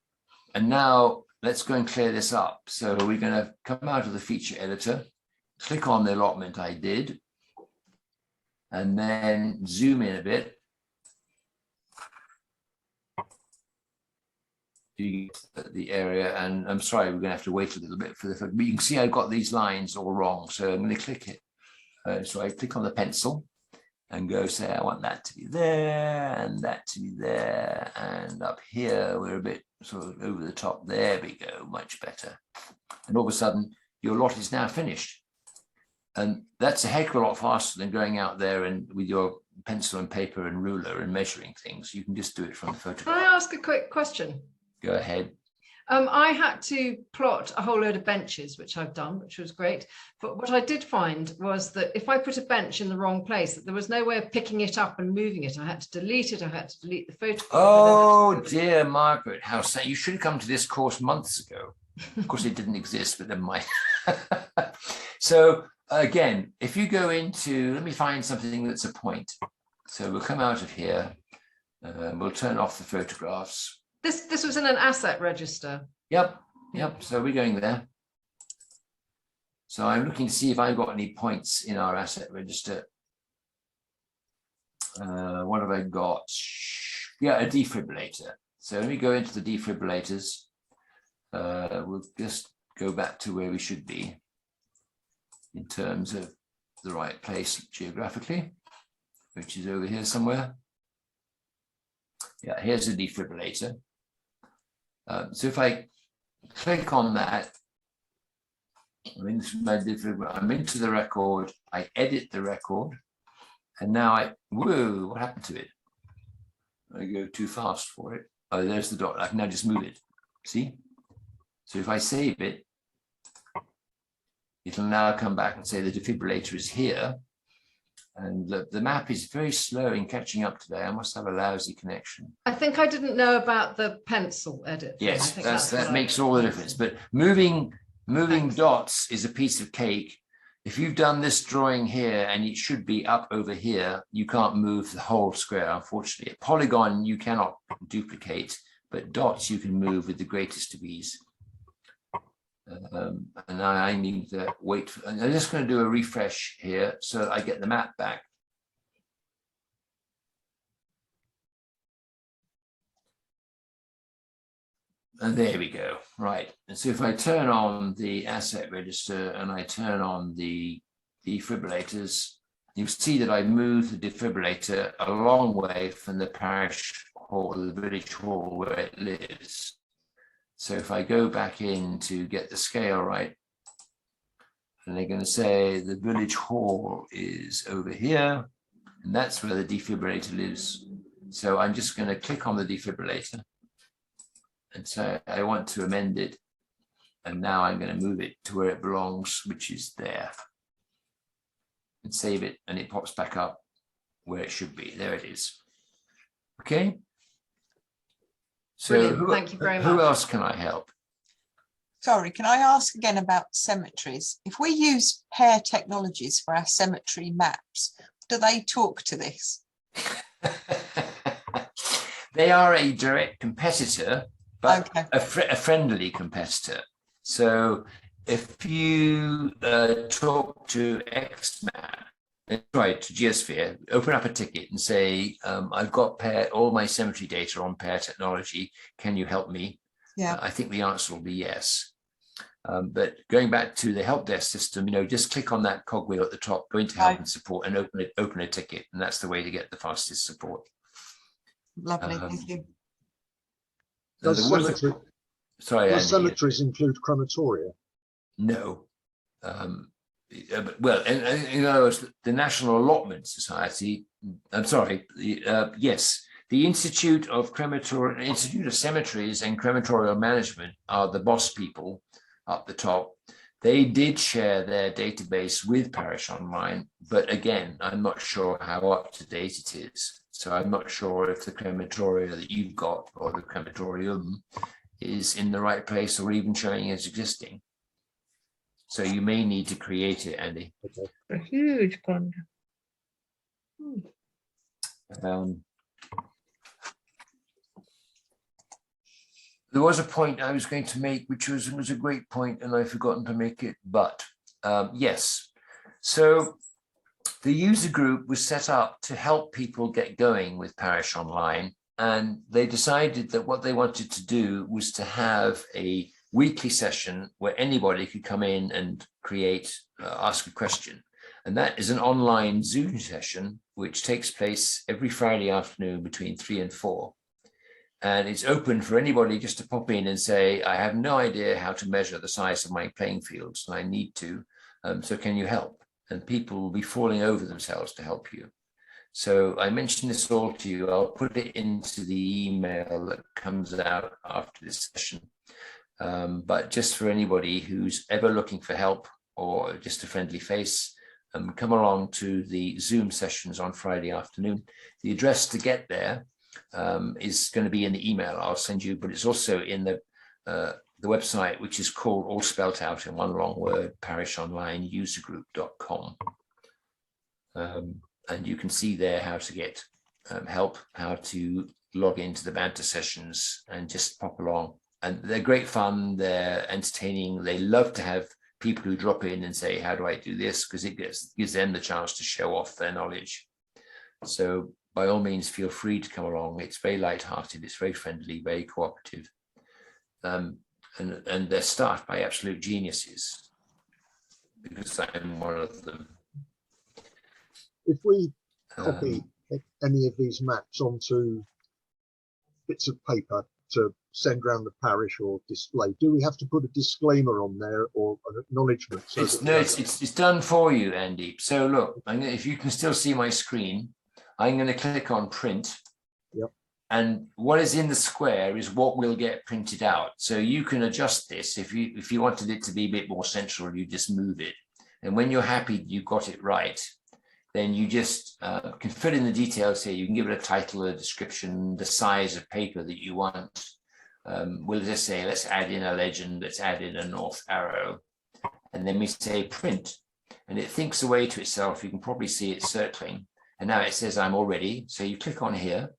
Speaker 1: And now let's go and clear this up. So we're going to come out of the feature editor, click on the allotment I did, and then zoom in a bit. The area, and I'm sorry, we're going to have to wait a little bit for the, but you can see I've got these lines all wrong, so I'm going to click it. So I click on the pencil and go say I want that to be there and that to be there, and up here we're a bit sort of over the top. There we go, much better. And all of a sudden your lot is now finished. And that's a heck of a lot faster than going out there and with your pencil and paper and ruler and measuring things. You can just do it from the
Speaker 6: Can
Speaker 1: photograph.
Speaker 6: I ask a quick question?
Speaker 1: Go ahead.
Speaker 6: I had to plot a whole load of benches, which I've done, which was great. But what I did find was that if I put a bench in the wrong place, that there was no way of picking it up and moving it. I had to delete it. I had to delete the photograph.
Speaker 1: Oh dear, Margaret, how sad. You should have come to this course months ago. Of course, it didn't exist, but never mind. So again, if you go into, let me find something that's a point. So we'll come out of here. We'll turn off the photographs.
Speaker 6: This was in an asset register.
Speaker 1: Yep. So we're going there. So I'm looking to see if I've got any points in our asset register. What have I got? Yeah, a defibrillator. So let me go into the defibrillators. We'll just go back to where we should be in terms of the right place geographically, which is over here somewhere. Yeah, here's a defibrillator. So if I click on that, I'm into the record, I edit the record, and now whoa, what happened to it? I go too fast for it. Oh, there's the dot. I can now just move it. See? So if I save it, it'll now come back and say the defibrillator is here. And the map is very slow in catching up today. I must have a lousy connection.
Speaker 6: I think I didn't know about the pencil edit.
Speaker 1: Yes, that
Speaker 6: what
Speaker 1: makes all the difference. But moving
Speaker 6: Thanks.
Speaker 1: dots is a piece of cake. If you've done this drawing here and it should be up over here, you can't move the whole square, unfortunately. A polygon you cannot duplicate, but dots you can move with the greatest of ease. And now I need to wait. I'm just going to do a refresh here so that I get the map back. And there we go. Right. And so if I turn on the asset register and I turn on the defibrillators, you see that I moved the defibrillator a long way from the parish hall, the village hall where it lives. So if I go back in to get the scale right, and they're going to say the village hall is over here, and that's where the defibrillator lives. So I'm just going to click on the defibrillator and say I want to amend it. And now I'm going to move it to where it belongs, which is there. And save it, and it pops back up where it should be. There it is. Okay. So
Speaker 6: Thank you very much.
Speaker 1: Who else can I help?
Speaker 4: Sorry, can I ask again about cemeteries? If we use pair technologies for our cemetery maps, do they talk to this?
Speaker 1: They are a direct competitor, but
Speaker 4: Okay.
Speaker 1: a friendly competitor. So if you talk to XMAP, right, to Geosphere, open up a ticket and say, I've got all my cemetery data on pair technology. Can you help me?
Speaker 4: Yeah.
Speaker 1: I think the answer will be yes. But going back to the help desk system, just click on that cogwheel at the top, go into help and support, and open a ticket, and that's the way to get the fastest support.
Speaker 4: Lovely, thank you.
Speaker 3: Does cemeteries include crematoria?
Speaker 1: No. Well, and the National Allotment Society, I'm sorry, yes, the Institute of Cemeteries and Crematorial Management are the boss people up the top. They did share their database with Parish Online, but again, I'm not sure how up to date it is. So I'm not sure if the crematoria that you've got or the crematorium is in the right place or even showing as existing. So you may need to create it, Andy.
Speaker 3: Okay.
Speaker 2: A huge pond.
Speaker 1: There was a point I was going to make, which was a great point, and I've forgotten to make it, but yes. So the user group was set up to help people get going with Parish Online, and they decided that what they wanted to do was to have a weekly session where anybody could come in and ask a question. And that is an online Zoom session, which takes place every Friday afternoon between 3 and 4. And it's open for anybody just to pop in and say, I have no idea how to measure the size of my playing fields, and I need to. So can you help? And people will be falling over themselves to help you. So I mentioned this all to you. I'll put it into the email that comes out after this session. But just for anybody who's ever looking for help or just a friendly face, come along to the Zoom sessions on Friday afternoon. The address to get there is going to be in the email I'll send you, but it's also in the website, which is called, all spelt out in one long word, parishonlineusergroup.com. And you can see there how to get help, how to log into the banter sessions and just pop along. And they're great fun, they're entertaining. They love to have people who drop in and say, how do I do this? Because it gives them the chance to show off their knowledge. So by all means, feel free to come along. It's very light-hearted, it's very friendly, very cooperative. And they're staffed by absolute geniuses, because I'm one of them.
Speaker 3: If we copy any of these maps onto bits of paper to send around the parish or display, do we have to put a disclaimer on there or an acknowledgement? So
Speaker 1: it's done for you, Andy. So look, if you can still see my screen, I'm going to click on print.
Speaker 3: Yep.
Speaker 1: And what is in the square is what will get printed out. So you can adjust this. If you wanted it to be a bit more central, you just move it. And when you're happy you got it right, then you just can fill in the details here. You can give it a title, a description, the size of paper that you want. We'll just say, let's add in a legend, let's add in a north arrow. And then we say print. And it thinks away to itself. You can probably see it circling. And now it says, I'm all ready. So you click on here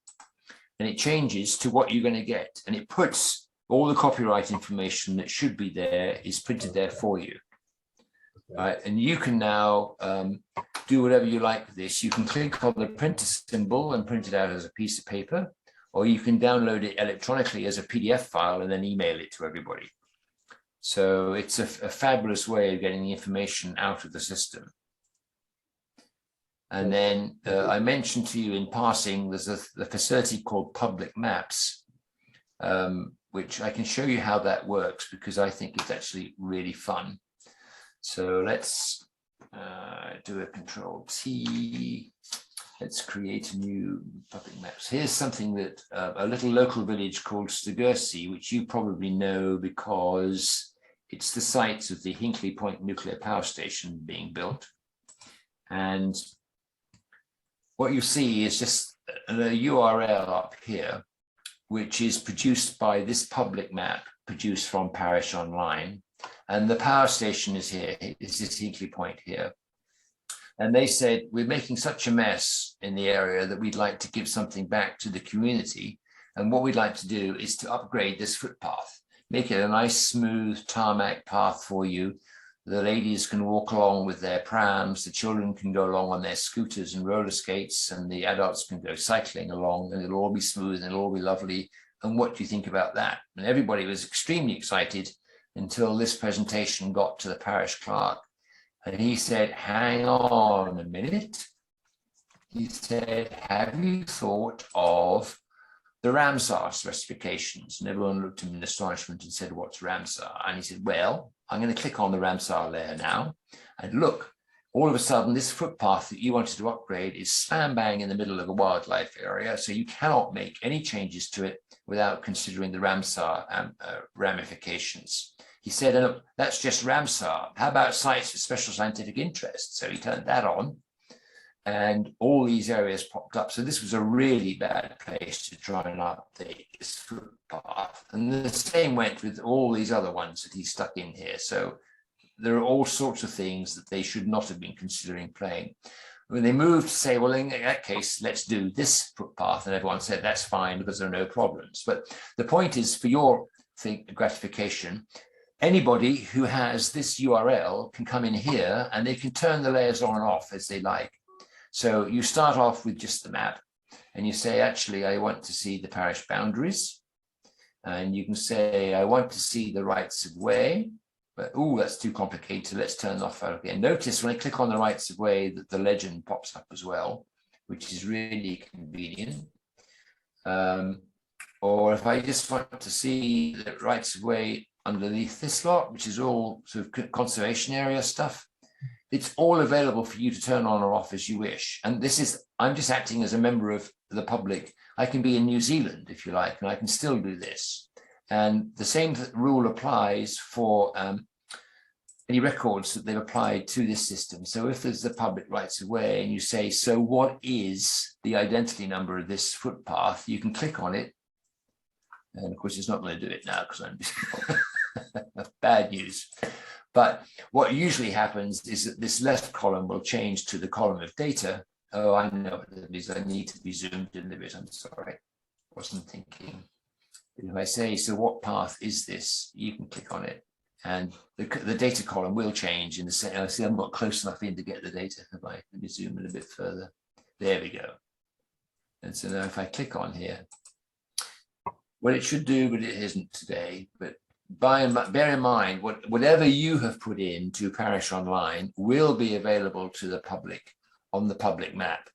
Speaker 1: and it changes to what you're going to get. And it puts all the copyright information that should be there is printed there for you. Right, and you can now do whatever you like with this. You can click on the printer symbol and print it out as a piece of paper, or you can download it electronically as a PDF file and then email it to everybody. So it's a fabulous way of getting the information out of the system. And then I mentioned to you in passing, there's the facility called Public Maps, which I can show you how that works, because I think it's actually really fun. So let's do a Control-T. Let's create a new public maps. Here's something that a little local village called Stoddart-Stones, which you probably know because it's the site of the Hinkley Point nuclear power station being built. And what you see is just a URL up here, which is produced by this public map, produced from Parish Online. And the power station is here, is this Hinkley Point here. And they said, we're making such a mess in the area that we'd like to give something back to the community. And what we'd like to do is to upgrade this footpath, make it a nice, smooth tarmac path for you. The ladies can walk along with their prams, the children can go along on their scooters and roller skates, and the adults can go cycling along, and it'll all be smooth and it'll all be lovely. And what do you think about that? And everybody was extremely excited until this presentation got to the parish clerk. And he said, hang on a minute. He said, have you thought of the Ramsar specifications? And everyone looked at him in astonishment and said, what's Ramsar? And he said, well, I'm going to click on the Ramsar layer now. And look, all of a sudden, this footpath that you wanted to upgrade is slam bang in the middle of a wildlife area. So you cannot make any changes to it without considering the Ramsar ramifications. He said, oh, that's just Ramsar. How about sites of special scientific interest? So he turned that on and all these areas popped up. So this was a really bad place to try and update this footpath. And the same went with all these other ones that he stuck in here. So there are all sorts of things that they should not have been considering playing. When they moved to say, well, in that case, let's do this footpath. And everyone said, that's fine because there are no problems. But the point is, for your gratification, anybody who has this URL can come in here and they can turn the layers on and off as they like. So you start off with just the map and you say, actually, I want to see the parish boundaries. And you can say, I want to see the rights of way. But, oh, that's too complicated. Let's turn off that again. Notice when I click on the rights of way that the legend pops up as well, which is really convenient. or if I just want to see the rights of way underneath this lot, which is all sort of conservation area stuff, it's all available for you to turn on or off as you wish. And this is, I'm just acting as a member of the public. I can be in New Zealand, if you like, and I can still do this. And the same rule applies for any records that they've applied to this system. So if there's the public rights of way and you say, so what is the identity number of this footpath, you can click on it. And of course, it's not going to do it now because I'm bad news. But what usually happens is that this left column will change to the column of data. Oh, I know what it is. I need to be zoomed in a bit. I'm sorry. Wasn't thinking. If I say, so what path is this? You can click on it. And the data column will change in the same. I see I haven't got close enough in to get the data. Have I? Let me zoom in a bit further. There we go. And so now if I click on here, what it should do, but it isn't today. But bear in mind, whatever you have put into Parish Online will be available to the public on the public map.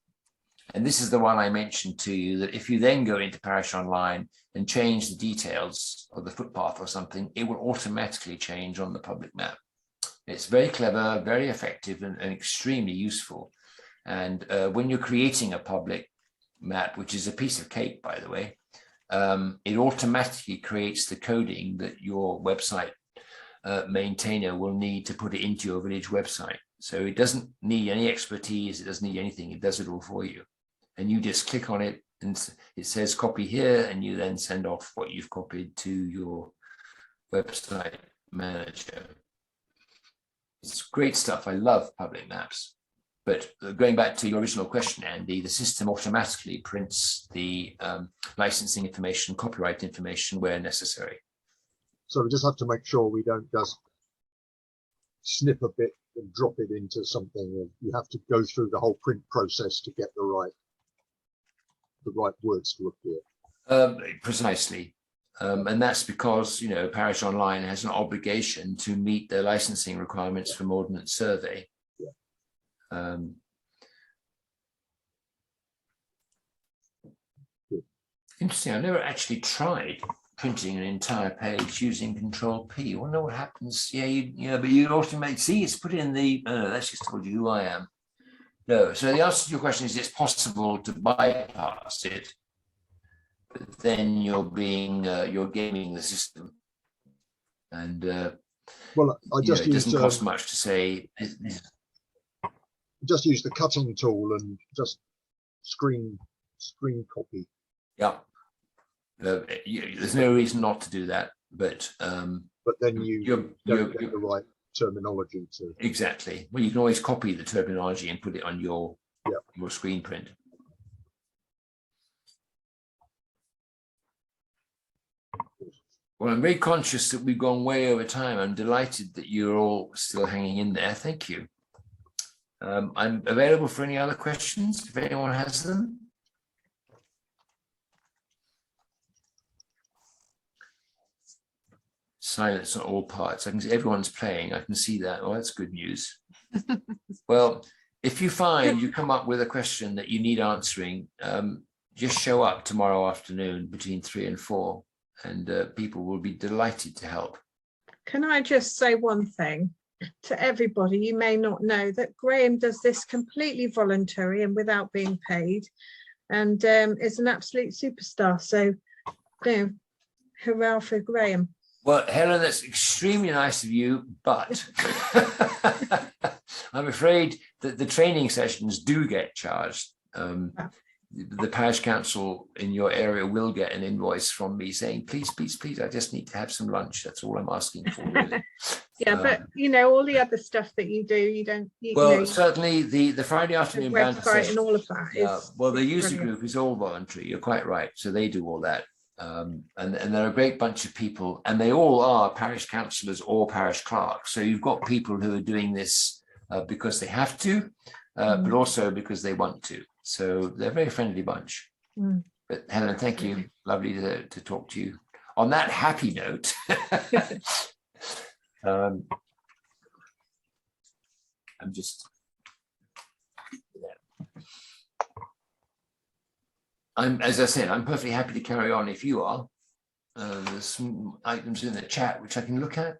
Speaker 1: And this is the one I mentioned to you, that if you then go into Parish Online and change the details of the footpath or something, it will automatically change on the public map. It's very clever, very effective, and extremely useful. And when you're creating a public map, which is a piece of cake, by the way, it automatically creates the coding that your website maintainer will need to put it into your village website. So it doesn't need any expertise, it doesn't need anything, it does it all for you. And you just click on it and it says copy here, and you then send off what you've copied to your website manager. It's great stuff. I love public maps. But going back to your original question, Andy, the system automatically prints the licensing information, copyright information where necessary.
Speaker 3: So we just have to make sure we don't just snip a bit and drop it into something. You have to go through the whole print process to get the right words to appear.
Speaker 1: Precisely. And that's because, you know, Parish Online has an obligation to meet the licensing requirements from Ordnance Survey. Yeah. Interesting. I've never actually tried printing an entire page using Control P. I wonder what happens. Yeah, but you automatically see it's put in the. That's just told you who I am. No. So the answer to your question is it's possible to bypass it, but then you're gaming the system, and
Speaker 3: well, I just
Speaker 1: it doesn't cost much to say.
Speaker 3: Just use the cutting tool and just screen copy.
Speaker 1: Yeah. There's no reason not to do that, but
Speaker 3: then you don't get the right terminology to. Exactly.
Speaker 1: Well, you can always copy the terminology and put it on your screen print. Well, I'm very conscious that we've gone way over time. I'm delighted that you're all still hanging in there. Thank you. I'm available for any other questions if anyone has them. Silence on all parts. I can see everyone's playing. I can see that. Oh, that's good news. Well, if you find you come up with a question that you need answering, just show up tomorrow afternoon between 3 and 4, and people will be delighted to help.
Speaker 2: Can I just say one thing to everybody? You may not know that Graham does this completely voluntary and without being paid, and is an absolute superstar. So, hurrah for Graham.
Speaker 1: Well, Helen, that's extremely nice of you, but I'm afraid that the training sessions do get charged. The parish council in your area will get an invoice from me saying, please, please, please, I just need to have some lunch. That's all I'm asking for, really.
Speaker 2: But all the other stuff that you do, you don't.
Speaker 1: Certainly the Friday afternoon banter session,
Speaker 2: and all of that is.
Speaker 1: Well, the user group is all voluntary. You're quite right. So they do all that. And they're a great bunch of people, and they all are parish councillors or parish clerks. So you've got people who are doing this because they have to, but also because they want to. So they're a very friendly bunch. But Helen, thank you. Lovely to talk to you. On that happy note, I'm just. as I said, I'm perfectly happy to carry on if you are. There's some items in the chat which I can look at.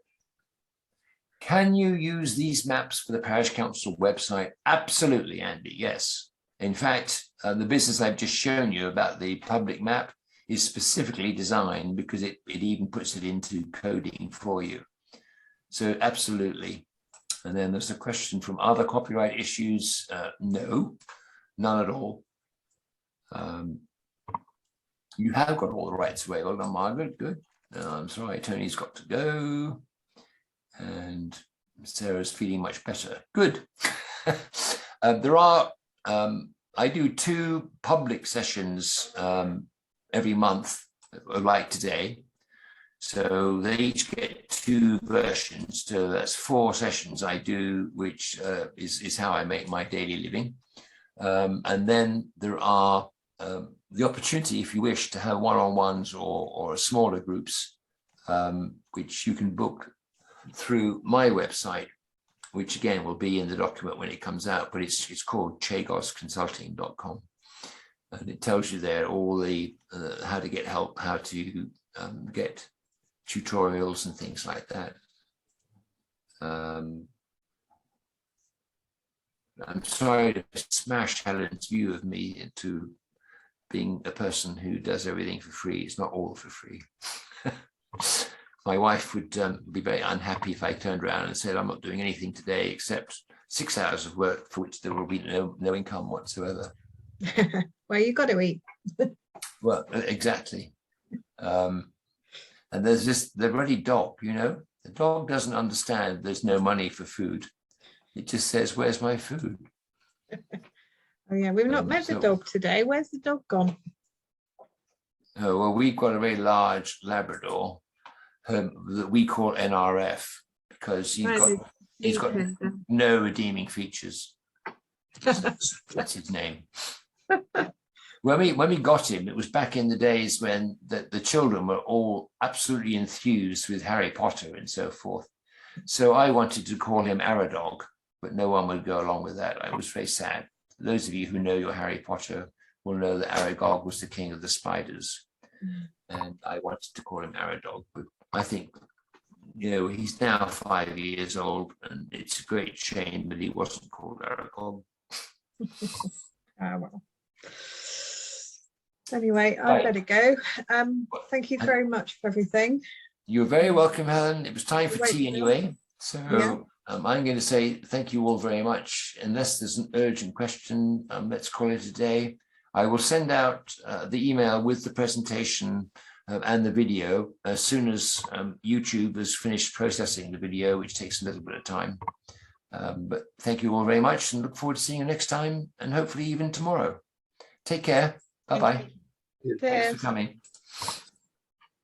Speaker 1: Can you use these maps for the Parish Council website? Absolutely, Andy, yes. In fact, the business I've just shown you about the public map is specifically designed because it even puts it into coding for you. So absolutely. And then there's a question from other copyright issues. No, none at all. You have got all the rights away. Well done, Margaret. Good. I'm sorry, Tony's got to go. And Sarah's feeling much better. Good. There are, I do 2 public sessions every month, like today. So they each get 2 versions. So that's 4 sessions I do, which is how I make my daily living. And then there are the opportunity, if you wish, to have one-on-ones or smaller groups, which you can book through my website, which again will be in the document when it comes out, but it's called chagosconsulting.com. And it tells you there all the how to get help, how to get tutorials and things like that. I'm sorry to smash Helen's view of me into being a person who does everything for free. It's not all for free. My wife would be very unhappy if I turned around and said, I'm not doing anything today except 6 hours of work for which there will be no income whatsoever.
Speaker 2: Well, you got to eat.
Speaker 1: Well, exactly. And there's just the bloody dog, you know, the dog doesn't understand there's no money for food. It just says, where's my food?
Speaker 2: Oh yeah, we've not met the dog today. Where's the dog gone?
Speaker 1: Oh, well, we've got a very large Labrador that we call NRF because he's got no redeeming features. That's his name. When we got him, it was back in the days when the children were all absolutely enthused with Harry Potter and so forth. So I wanted to call him Aradog, but no one would go along with that. I was very sad. Those of you who know your Harry Potter will know that Aragog was the king of the spiders. And I wanted to call him Aradog, but I think, you know, he's now 5 years old and it's a great shame that he wasn't called Aragog.
Speaker 2: Well. Anyway, I better go. Thank you very much for everything.
Speaker 1: You're very welcome, Helen. It was time for tea anyway. So yeah. I'm going to say thank you all very much. Unless there's an urgent question, let's call it a day. I will send out the email with the presentation and the video as soon as YouTube has finished processing the video, which takes a little bit of time. But thank you all very much and look forward to seeing you next time and hopefully even tomorrow. Take care. Bye-bye. Thanks for coming.